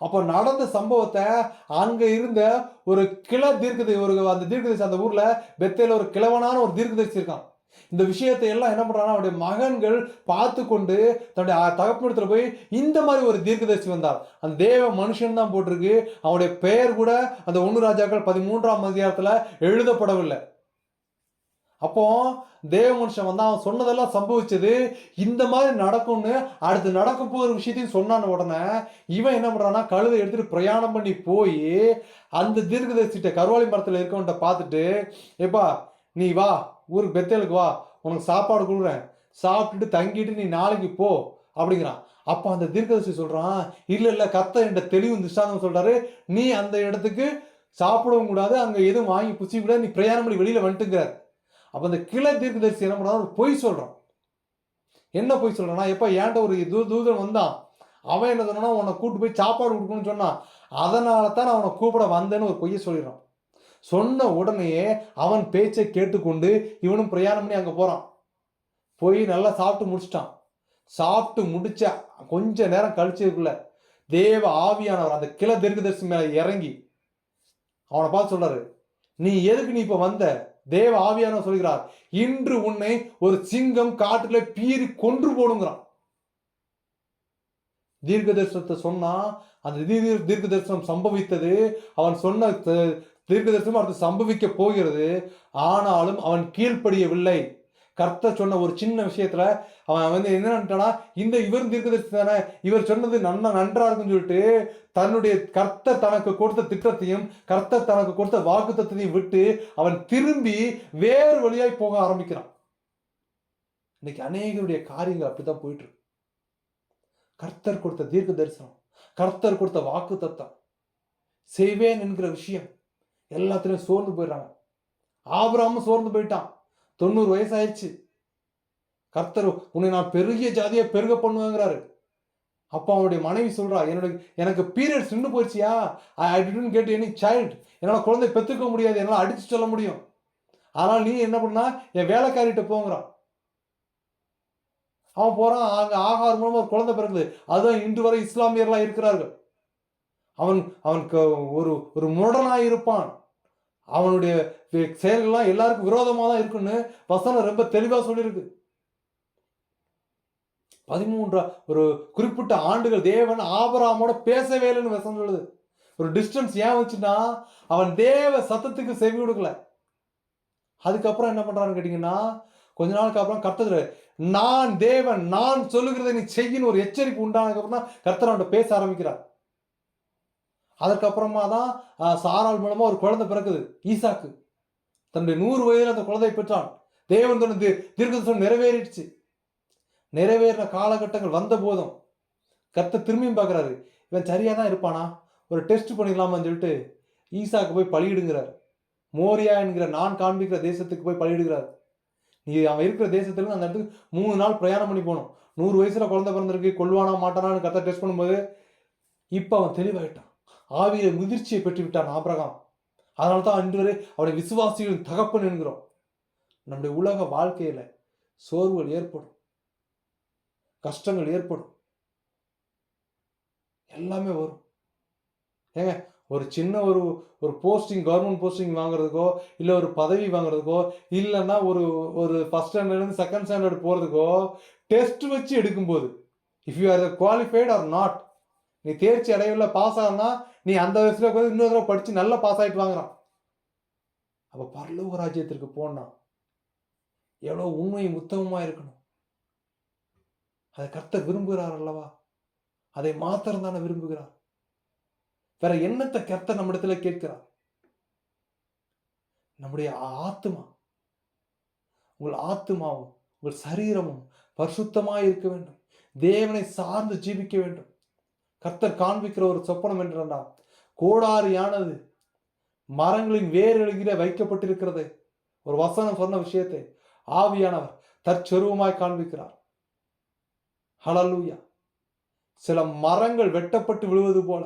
அப்போ நடந்த சம்பவத்தை அங்க இருந்த ஒரு அந்த தீர்க்கதரிசி, அந்த ஊர்ல பெத்தேல ஒரு கிழவனான ஒரு தீர்க்கதரிசி இருக்கான். இந்த விஷயத்தை எல்லாம் என்ன பண்றான்னா, அவருடைய மகன்கள் பார்த்து கொண்டு தன்னுடைய தகப்பனிடத்துல போய், இந்த மாதிரி ஒரு தீர்க்கதரிசி வந்தார், அந்த தேவ மனுஷன் தான் போட்டிருக்கு, அவனுடைய பெயர் கூட அந்த 1 ராஜாக்கள் 13ஆம் அதிகாரத்துல எழுதப்படவில்லை. அப்போ தேவ மனுஷன் வந்தா, அவன் சொன்னதெல்லாம் சம்பவிச்சது, இந்த மாதிரி நடக்கும்னு அடுத்து நடக்க போகிற விஷயத்தையும் சொன்னான உடனே இவன் என்ன பண்றான்னா, கழுதை எடுத்துட்டு பிரயாணம் பண்ணி போய் அந்த தீர்க்கதரிசிட்ட கர்வாலி மரத்துல இருக்கவன்ட்ட பார்த்துட்டு, ஏப்பா நீ வா ஊருக்கு பெத்தேலுக்கு வா, உனக்கு சாப்பாடு கொடுக்குறேன், சாப்பிட்டுட்டு தங்கிட்டு நீ நாளைக்கு போ அப்படிங்கிறான். அப்போ அந்த தீர்க்கதரிசி சொல்றான், இல்ல கர்த்தர் என்கிட்ட தெளிவு திஷ்டாந்தம் சொல்றாரு, நீ அந்த இடத்துக்கு சாப்பிடவும் கூடாது, அங்க எதுவும் வாங்கி புசிக்க கூடாது, நீ பிரயாணம் பண்ணி வெளியில வந்துட்டுங்கிறார். அப்ப அந்த கிளை தீர்க்கதரிசி என்ன பண்றான், பொய் சொல்றான். என்ன பொய் சொல்றான்னா, எப்ப ஏன்ட்ட ஒரு தூதன் வந்தான், அவன் என்ன சொன்னா, உன்னை கூட்டு போய் சாப்பாடு கொடுக்கணும்னு சொன்னான், அதனால தான் நான் அவனை கூப்பிட வந்தேன்னு ஒரு பொய்யை சொல்லிடுறான். சொன்ன உடனே அவன் பேச்சை கேட்டுக்கொண்டு இவனும் பிரயாணம் பண்ணி அங்க போறான். போய் நல்லா சாப்பிட்டு முடிச்சிட்டான். சாப்பிட்டு முடிச்ச கொஞ்ச நேரம் கழிச்சதுக்குள்ள தேவ ஆவியானவர் அந்த கிளை தீர்க்கதரிசி மேல இறங்கி அவனை பார்த்து சொல்றாரு, நீ எதுக்கு நீ இப்ப வந்த? தேவ ஆவியானவர் சொல்கிறார், இன்று உன்னை ஒரு சிங்கம் காட்டுல பீறி கொன்று போடுங்கிறான். தீர்க்க தரிசனத்தை சொன்னா அந்த தீர்க்க தரிசனம் சம்பவித்தது. அவன் சொன்ன தீர்க்க தரிசனம் அடுத்து சம்பவிக்க போகிறது. ஆனாலும் அவன் கீழ்ப்படியவில்லை. கர்த்தர் சொன்ன ஒரு சின்ன விஷயத்துல அவன் வந்து என்னன்னா, இவர் தீர்க்கதரிசி தானே, இவர் சொன்னது நன்றா இருக்குன்னு சொல்லிட்டு தன்னுடைய கர்த்தர் தனக்கு கொடுத்த திட்டத்தையும் கர்த்தர் தனக்கு கொடுத்த வாக்குத்தத்தையும் விட்டு அவன் திரும்பி வேறு வழியாய் போக ஆரம்பிக்கிறான். இன்னைக்கு அநேகருடைய காரியங்கள் அப்படித்தான் போயிட்டு இருக்கு. கர்த்தர் கொடுத்த தீர்க்க தரிசனம், கர்த்தர் கொடுத்த வாக்கு தத்தம் செய்வேன் என்கிற விஷயம் எல்லாத்திலையும் சோர்ந்து போயிடுறாங்க. ஆபிரகாமும் சோர்ந்து போயிட்டான். 90 வயசாயிடுச்சு. கர்த்தர் உன்னை நான் பெருகிய ஜாதியை பெருக பண்ணுவேங்கிறாரு. அப்போ அவனுடைய மனைவி சொல்றா, எனக்கு பீரியட்ஸ் நின்று போயிடுச்சியா, I didn't get any child, என்னால் குழந்தை பெற்றுக்க முடியாது, என்னால் அடிச்சு சொல்ல முடியும், ஆனால் நீ என்ன பண்ணா என் வேலைக்காரிட்ட போங்கிறான். அவன் போறான். அங்க ஆகார் மூலமா ஒரு குழந்தை பிறகுது. அதுதான் இன்று வரை இஸ்லாமியர்களா இருக்கிறார்கள். அவனுக்கு ஒரு முரடனாய் இருப்பான். அவனுடைய செயல்கள்லாம் எல்லாருக்கும் விரோதமா தான் இருக்குன்னு வசனம் ரொம்ப தெளிவா சொல்லியிருக்கு. 13 ஒரு குறிப்பிட்ட ஆண்டுகள் தேவன் ஆபிரகாமோட பேசவே இல்லைன்னு வசனம் சொல்லுது. ஒரு டிஸ்டன்ஸ் ஏன் வச்சுன்னா அவன் தேவ சத்தத்துக்கு செவி கொடுக்கல. அதுக்கப்புறம் என்ன பண்றான்னு கேட்டீங்கன்னா, கொஞ்ச நாளுக்கு அப்புறம் கர்த்தர் நான் தேவன், நான் சொல்லுகிறதை நீ செய்யின்னு ஒரு எச்சரிக்கை உண்டானதுக்கு அப்புறம் தான் கர்த்தர் அவன்கிட்ட பேச ஆரம்பிக்கிறார். அதற்கப்புறமா தான் சாராள் மூலமா ஒரு குழந்தை பிறக்குது, ஈசாக்கு. தன்னுடைய 100 வயதில் அந்த குழந்தை பெற்றான். தேவன் தனது தீர்க்கதரிசனம் நிறைவேறிடுச்சு. நிறைவேறின காலகட்டங்கள் வந்த போதும் கர்த்தர் திரும்பியும் பார்க்குறாரு, இவன் சரியா தான் இருப்பானா, ஒரு டெஸ்ட் பண்ணிடலாமான்னு சொல்லிட்டு ஈசாக்கு போய் பலியிடுங்கிறார். மோரியா என்கிற நான் காண்பிக்கிற தேசத்துக்கு போய் பலியிடுகிறார். நீ அவன் இருக்கிற தேசத்துல அந்த இடத்துக்கு 3 நாள் பிரயாணம் பண்ணி போகணும். 100 வயசுல குழந்தை பிறந்திருக்கு, கொள்வானா மாட்டானான்னு கர்த்தர் டெஸ்ட் பண்ணும்போது இப்போ அவன் தெளிவாயிட்டான். ஆவியில முதிர்ச்சியை பெற்று விட்டான் ஆபிரகாம். அதனால தான் அன்று வரை அவருடைய விசுவாசிகளின் தகப்பன் என்கிறோம். நம்முடைய உலக வாழ்க்கையில சோர்வுகள் ஏற்படும், கஷ்டங்கள் ஏற்படும், எல்லாமே வரும். ஏங்க ஒரு சின்ன ஒரு போஸ்டிங், கவர்மெண்ட் போஸ்டிங் வாங்குறதுக்கோ, இல்லை ஒரு பதவி வாங்குறதுக்கோ, இல்லைன்னா ஒரு ஃபர்ஸ்ட் ஸ்டாண்டர்ட்லேருந்து செகண்ட் ஸ்டாண்டர்ட் போகிறதுக்கோ டெஸ்ட் வச்சு எடுக்கும்போது, if you are qualified or not, நீ தேர்ச்சி அடையவில்லை, பாஸ் ஆகனா நீ அந்த வயசுல போய் இன்னொரு தடவை படித்து நல்லா பாஸ் ஆகிட்டு வாங்குறான். அப்போ பரலோக ராஜ்யத்திற்கு போனா எவ்வளோ உண்மையும் உத்தமமாக இருக்கணும். அதை கர்த்தர் விரும்புகிறார் அல்லவா? அதை மாத்திரம் தானே விரும்புகிறார். வேற என்னத்தை கர்த்தர் நம்மிடத்துல கேட்கிறார்? நம்முடைய ஆத்மா, உங்கள் ஆத்மாவும் உங்கள் சரீரமும் பரிசுத்தமாய் இருக்க வேண்டும், தேவனை சார்ந்து ஜீவிக்க வேண்டும். கர்த்தர் காண்பிக்கிற ஒரு சொப்பனம் என்றா, கோடாரியானது மரங்களின் வேர்களே வைக்கப்பட்டிருக்கிறது. ஒரு வசனம் சொன்ன விஷயத்தை ஆவியானவர் தற்சொருவமாய் காண்பிக்கிறார். ஹல்லேலூயா. சில மரங்கள் வெட்டப்பட்டு விழுவது போல,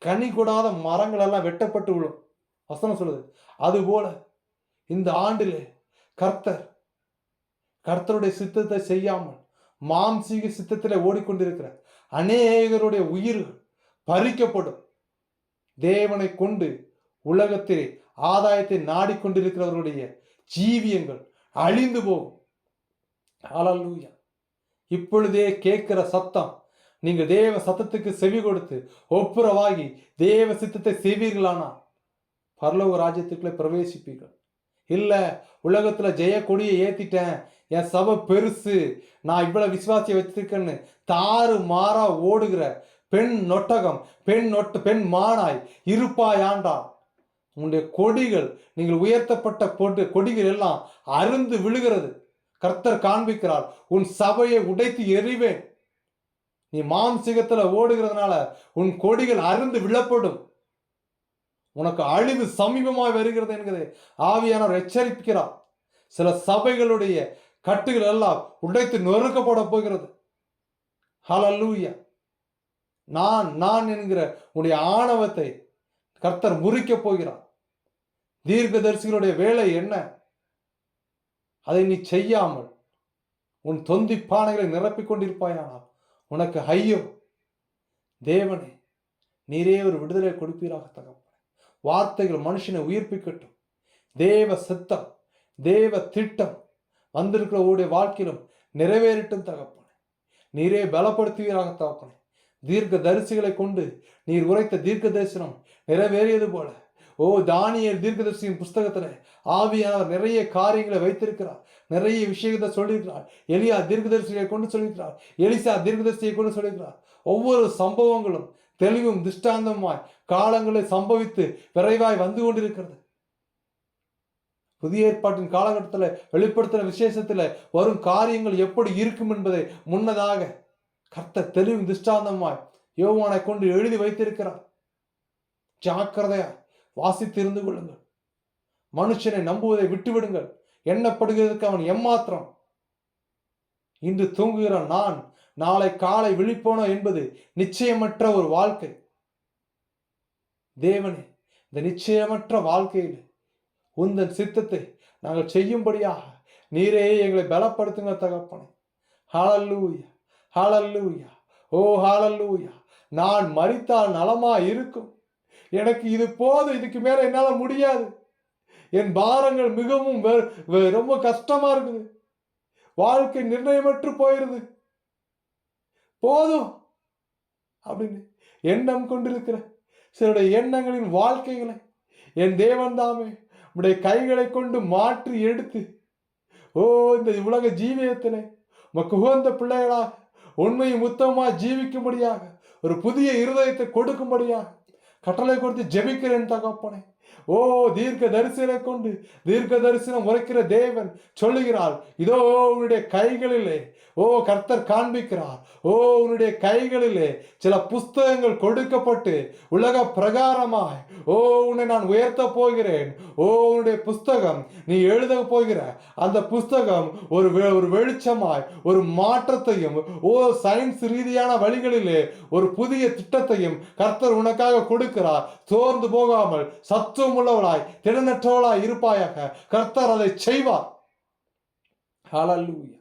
கனி கொடாத மரங்கள் எல்லாம் வெட்டப்பட்டு விழும் வசனம் சொல்லுது. அதுபோல இந்த ஆண்டிலே கர்த்தருடைய சித்தத்தை செய்யாமல் மாம்சீக சித்தத்திலே ஓடிக்கொண்டிருக்கிற அநேகருடைய உயிர்கள் பறிக்கப்படும். தேவனை கொண்டு உலகத்திலே ஆதாயத்தை நாடிக்கொண்டிருக்கிறவர்களுடைய ஜீவியங்கள் அழிந்து போகும். ஹல்லேலூயா. இப்பொழுதே கேட்கிற சத்தம், நீங்கள் தேவ சத்தத்துக்கு செவி கொடுத்து ஒப்புரவாகி தேவ சித்தத்தை செய்வீர்களானா பரலோக ராஜ்யத்துக்குள்ளே பிரவேசிப்பீர்கள். இல்லை, உலகத்துல ஜெய கொடியை ஏத்திட்டேன், என் சபை பெருசு, நான் இவ்வளவு விசுவாசியை வச்சிருக்கேன்னு தாறு மாறா ஓடுகிற பெண் நொட்டகம், பெண் மானாய் இருப்பாயாண்டா. உன்னுடைய கொடிகள், நீங்கள் உயர்த்தப்பட்ட கொடிகள் எல்லாம் அருந்து விழுகிறது. கர்த்தர் காண்பிக்கிறார், உன் சபையை உடைத்து எறிவேன். நீ மாம்சீகத்துல ஓடுகிறதுனால உன் கொடிகள் அருந்து விழப்படும். உனக்கு அழிவு சமீபமாய் வருகிறது என்கிறதை ஆவியானவர் எச்சரிக்கிறார். சில சபைகளுடைய கட்டுகள் எல்லாம் உடைத்து நொறுக்கப்பட போகிறது. ஹல்லேலூயா. நான் என்கிற உன்னுடைய ஆணவத்தை கர்த்தர் முறிக்க போகிறார். தீர்க்கதரிசிகளுடைய வேலை என்ன? அதை நீ செய்யாமல் உன் தொந்தி பானைகளை நிரப்பிக் கொண்டிருப்பாயானால் உனக்கு ஐயோ. தேவனே, நீரே ஒரு விடுதலை கொடுப்பீராக தகப்பனே. வார்த்தைகள் மனுஷனை உயிர்ப்பிக்கட்டும். தேவ சித்தம், தேவ திட்டம் வந்திருக்கிறவருடைய வாழ்க்கையிலும் நிறைவேறட்டும் தகப்பனே. நீரே பலப்படுத்துவீராக தகப்பனே. தீர்க்க தரிசிகளை கொண்டு நீர் உரைத்த தீர்க்க தரிசனம் நிறைவேறியது போல, தானியேல் தீர்க்கதரிசியின் புஸ்தகத்துல ஆவியானவர் நிறைய காரியங்களை வைத்திருக்கிறார், நிறைய விஷயத்தை சொல்லியிருக்கிறார். எலியா தீர்க்கதரிசியை கொண்டு சொல்லியிருக்கிறார், எலிசா தீர்க்கதரிசியை கொண்டு சொல்லியிருக்கிறார். ஒவ்வொரு சம்பவங்களும் தெளிவும் திஷ்டாந்தமாய் காலங்களை சம்பவித்து விரைவாய் வந்து கொண்டிருக்கிறது. புதிய ஏற்பாட்டின் காலகட்டத்தில் வெளிப்படுத்தின விசேஷத்துல வரும் காரியங்கள் எப்படி இருக்கும் என்பதை முன்னதாக கர்த்தர் தெளிவும் திஷ்டாந்தமாய் யோவானை கொண்டு எழுதி வைத்திருக்கிறார். ஜாக்கிரதையா வாசித்து இருந்து கொள்ளுங்கள். மனுஷனை நம்புவதை விட்டுவிடுங்கள். எண்ணப்படுகிறதுக்கு அவன் எம்மாத்திரம். இன்று தூங்குகிறான் நான், நாளை காலை விழிப்போனோ என்பது நிச்சயமற்ற ஒரு வாழ்க்கை. தேவனே, இந்த நிச்சயமற்ற வாழ்க்கையில் உந்தன் சித்தத்தை நாங்கள் செய்யும்படியாக நீரே எங்களை பலப்படுத்துங்க தகப்பனே. ஹல்லேலூயா, ஹல்லேலூயா, ஓ ஹல்லேலூயா. நான் மரித்தால் நலமா இருக்கும். எனக்கு இது போதும், இதுக்கு மேல என்னால முடியாது. என் பாரங்கள் மிகவும் ரொம்ப கஷ்டமா இருக்குது. வாழ்க்கை நிர்ணயமற்று போயிருது. போதும் அப்படின்னு எண்ணம் கொண்டிருக்கிற சிலருடைய எண்ணங்களின் வாழ்க்கைகளை என் தேவன் தாமே உடைய கைகளை கொண்டு மாற்றி எடுத்து, ஓ இந்த உலக ஜீவியத்திலே உமக்கு உகந்த பிள்ளைகளாக உண்மையும் உத்தமமாக ஜீவிக்கும்படியாக ஒரு புதிய இருதயத்தை கொடுக்கும்படியாக கட்டளை கொடுத்து ஜெபிக்கிறேன் தகப்பனே. ஓ தீர்க்க தரிசனை கொண்டு தீர்க்க தரிசனம் உரைக்கிற தேவன் சொல்லுகிறார், இதோ உன்னுடைய கைகளிலே, ஓ கர்த்தர் காண்பிக்கிறார், ஓ உன்னுடைய கைகளிலே சில புஸ்தகங்கள் கொடுக்கப்பட்டு உலக பிரகாரமாய், ஓ உன்னை நான் உயர்த்த போகிறேன். ஓ உன்னுடைய புஸ்தகம், நீ எழுத போகிற அந்த புஸ்தகம் ஒரு வெளிச்சமாய் ஒரு மாற்றத்தையும், ஓ சயின்ஸ் ரீதியான வழிகளிலே ஒரு புதிய திட்டத்தையும் கர்த்தர் உனக்காக கொடுக்கிறார். சோர்ந்து போகாமல் சத்துவம் உள்ளவளாய் திடனற்றவளாய் இருப்பாயாக. கர்த்தர் அதை செய்வார். ஹல்லேலூயா,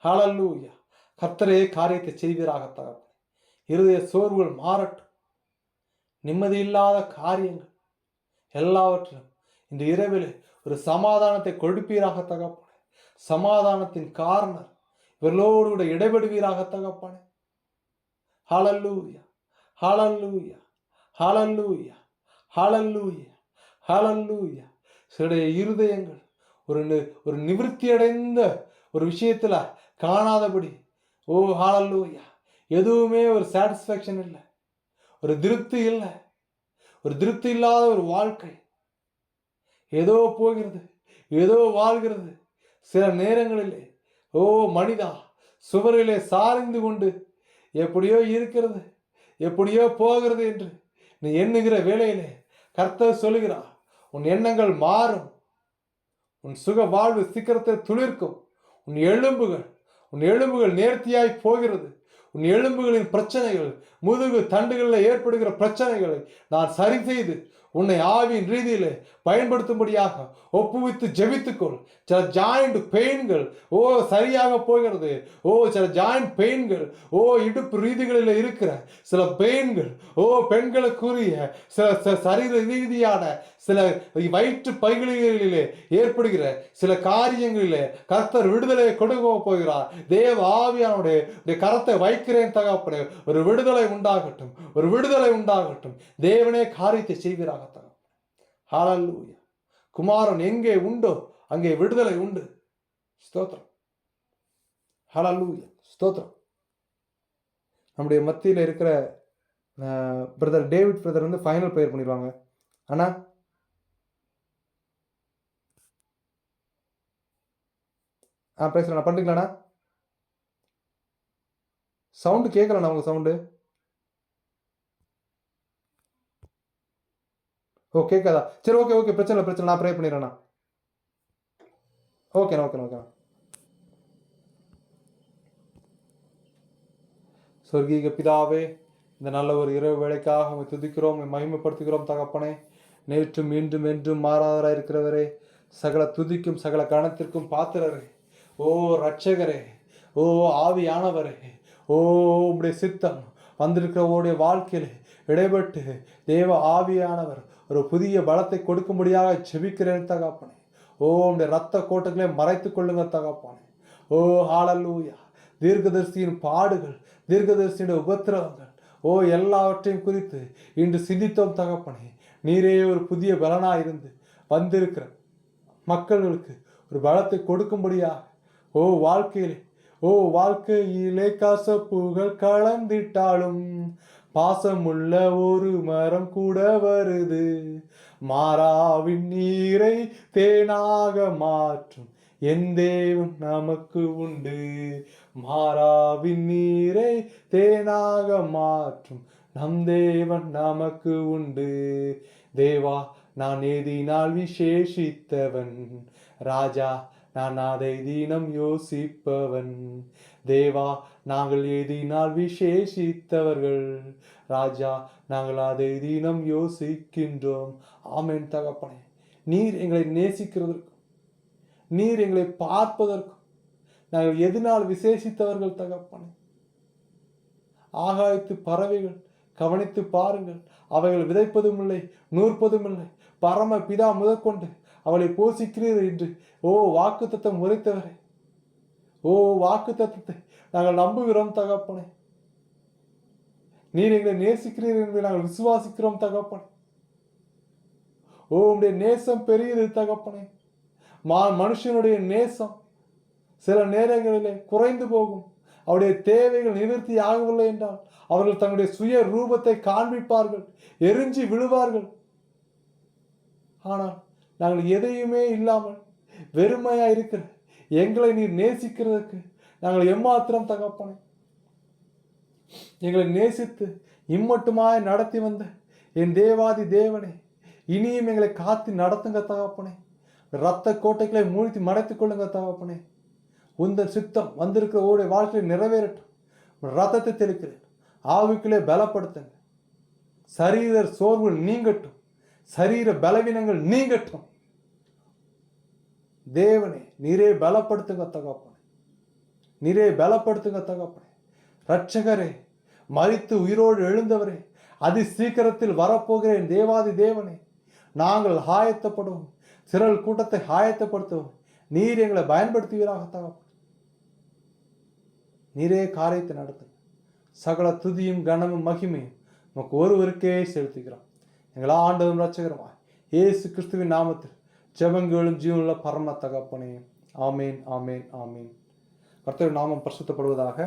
ஹல்லேலூயா. கர்த்தரே காரியத்தை செய்வீராக தகப்பனே. இருதய சோர்வுகள் மாறட்டும். நிம்மதி இல்லாத காரியங்கள் எல்லாவற்றிலும் இந்த இரவிலே ஒரு சமாதானத்தை கொடுப்பீராக தகப்பனே. சமாதானத்தின் காரணம் இவர்களோடு கூட இடைபடுவீராக தகப்பனே. ஹல்லேலூயா, ஹல்லேலூயா, ஹல்லேலூயா, ஹல்லேலூயா, ஹல்லேலூயா. சிலருடைய இருதயங்கள் ஒரு நிவிருத்தி அடைந்த ஒரு விஷயத்துல காணாதபடி, ஓ ஹல்லேலூயா, எதுவுமே ஒரு சாட்டிஸ்ஃபேக்ஷன் இல்லை, ஒரு திருப்தி இல்லை, ஒரு திருப்தி இல்லாத ஒரு வாழ்க்கை. ஏதோ போகிறது, ஏதோ வாழ்கிறது. சில நேரங்களிலே ஓ மனிதா சுவரிலே சாய்ந்து கொண்டு எப்படியோ இருக்கிறது, எப்படியோ போகிறது என்று நீ எண்ணுகிற வேளையிலே கர்த்தர் சொல்லுகிறார், உன் எண்ணங்கள் மாறும். உன் சுக வாழ்வு சீக்கிரத்தை துளிர்க்கும். உன் எலும்புகள் நேர்த்தியாய் போகிறது. உன் எலும்புகளின் பிரச்சனைகள், முதுகு தண்டுகளில் ஏற்படுகிற பிரச்சனைகளை நான் சரி செய்து உன்னை ஆவியின் ரீதியிலே பயன்படுத்தும்படியாக ஒப்புவித்து ஜெபித்துக்கொள். சில ஜாயிண்ட் பெயின்கள் ஓ சரியாக போகிறது. ஓ சில ஜாயிண்ட் பெயின்கள், ஓ இடுப்பு ரீதிகளில் இருக்கிற சில பெயின்கள், ஓ பெண்களுக்குரிய சில சரீர ரீதியான சில வயிற்று பைகளிலே ஏற்படுகிற சில காரியங்களிலே கர்த்தர் விடுதலையை கொடுக்க போகிறார். தேவ ஆவியானுடைய கரத்தை வைக்கிறேன் தகப்பனே. ஒரு விடுதலை உண்டாகட்டும், ஒரு விடுதலை உண்டாகட்டும். தேவனே காரியத்தை செய்வீராக தகப்பனே. ஹல்லேலூயா. குமாரன் எங்கே உண்டோ அங்கே விடுதலை உண்டு. ஸ்தோத்திரம். ஹல்லேலூயா, ஸ்தோத்திரம். நம்முடைய மத்தியில் இருக்கிற பிரதர் டேவிட் பிரதர் வந்து ஃபைனல் ப்ரேயர் பண்ணிடுவாங்க. அண்ணா பேசுகிறேண்ணா, பண்ணுறீங்களாண்ணா? சவுண்டு கேட்கலண்ணா, உங்கள் சவுண்டு. ஓ கேட்காதா? சரி ஓகே பிரச்சனை இல்லை, நான் ப்ரே பண்ணிடுறேண்ணா. ஓகேண்ணா. சொர்க்கீக பிதாவே, இந்த நல்ல ஒரு இரவு வேளைக்காக உம்மை துதிக்கிறோம், மகிமைப்படுத்துகிறோம் தகப்பனே. நேற்றும் இன்றும் என்றும் மாறாதவராக இருக்கிறவரே, சகல துதிக்கும் சகல கணத்திற்கும் பாத்திரரே, ஓ ரட்சகரே, ஓ ஆவியானவரே, ஓ உம்முடைய சித்தம் வந்திருக்கிறவருடைய வாழ்க்கையில் இடைபெட்டு தேவ ஆவியானவர் ஒரு புதிய பலத்தை கொடுக்கும்படியாக ஜெபிக்கிறேன் தகப்பனே. ஓ உம்முடைய ரத்த கோட்டைகளை மறைத்துக் கொள்ளுங்க தகப்பனே. ஓ ஹல்லேலூயா. தீர்க்கதரிசியின் பாடுகள், தீர்க்கதரிசியுடைய உபத்திரவங்கள், ஓ எல்லாவற்றையும் குறித்து இன்று சிந்தித்தோம் தகப்பனே. நீரே ஒரு புதிய பலனாயிருந்து வந்திருக்கிற மக்களுக்கு ஒரு பலத்தை கொடுக்கும்படியாக, ஓ வாழ்க்கையிலே கசப்புகள் கலந்திட்டாலும் பாசமுள்ள ஒரு மரம் கூட வருது. மாறாவின் நீரை தேனாக மாற்றும் என் தேவன் நமக்கு உண்டு. மாறாவின் நீரை தேனாக மாற்றும் நம் தேவன் நமக்கு உண்டு. தேவா, நான் எதினால் விசேஷித்தவன், ராஜா நான் அதை தினம் யோசிப்பவன். தேவா, நாங்கள் எதினால் விசேஷித்தவர்கள், ராஜா நாங்கள் அதை தினம் யோசிக்கின்றோம். ஆமென் தகப்பனே. நீர் எங்களை நேசிக்கிறதற்கும் நீர் எங்களை பார்ப்பதற்கும் நாங்கள் எதனால் விசேஷித்தவர்கள் தகப்பனே. ஆகாயத்து பறவைகள் கவனித்து பாருங்கள், அவைகள் விதைப்பதும் இல்லை, நூற்பதும் இல்லை, பரம பிதா முதற்கொண்டு அவளை போஷிக்கிறீர்கள் என்று வாக்கு தத்தம் உரைத்தவரே, வாக்கு தத்தத்தை நாங்கள் நம்புகிறோம் தகப்பனே. நீர் எங்களை நேசிக்கிறீர்கள் என்று நாங்கள் விசுவாசிக்கிறோம் தகப்பனே. உம்முடைய நேசம் பெரியது தகப்பனே. மனுஷனுடைய நேசம் சில நேரங்களிலே குறைந்து போகும். அவருடைய தேவைகள் நிவர்த்தி ஆகவில்லை என்றால் அவர்கள் தங்களுடைய சுய ரூபத்தை காண்பிப்பார்கள், எரிஞ்சு விழுவார்கள். ஆனால் நாங்கள் எதையுமே இல்லாமல் வெறுமையா இருக்கிற எங்களை நீர் நேசிக்கிறதுக்கு நாங்கள் எம்மாத்திரம் தகப்பனே. எங்களை நேசித்து இம்மட்டுமாய் நடத்தி வந்த என் தேவாதி தேவனே, இனியும் எங்களை காத்து நடத்துங்க தகப்பனே. இரத்த கோட்டைகளை மூழ்கி மறைத்துக் கொள்ளுங்க தகப்பனே. உந்தன் சித்தம் வந்திருக்கிற ஓடைய வாழ்க்கையை நிறைவேறட்டும். ரத்தத்தை தெளிக்கிறேன், ஆவிக்குள்ளே பலப்படுத்துங்க. சரீர சோர்வு நீங்கட்டும், சரீர பலவீனங்கள் நீங்கட்டும். தேவனே, நீரே பலப்படுத்துங்க தகப்பனே, நீரே பலப்படுத்துங்க தகப்பனே. இரட்சகரே, மரித்து உயிரோடு எழுந்தவரே, அதி சீக்கிரத்தில் வரப்போகிறேன் தேவாதி தேவனே. நாங்கள் ஆயத்தப்படுவோம், சிறல் கூட்டத்தை ஆயத்தப்படுத்துவோம். நீர் எங்களை பயன்படுத்துவீராக தகப்பனே. நீரே காரியத்தை நடத்துங்க. சகல துதியும் கனமும் மகிமையும் நமக்கு ஒருவருக்கே செலுத்துகிறோம். எங்கள் ஆண்டவரும் இரட்சகருமாய் இயேசு கிறிஸ்துவின் நாமத்தில் ஜெபங்களும் ஜீவனுள்ள பரம தகப்பனே. ஆமேன், ஆமேன், ஆமேன். கர்த்தருடைய நாமம் பரிசுத்தப்படுவதாக.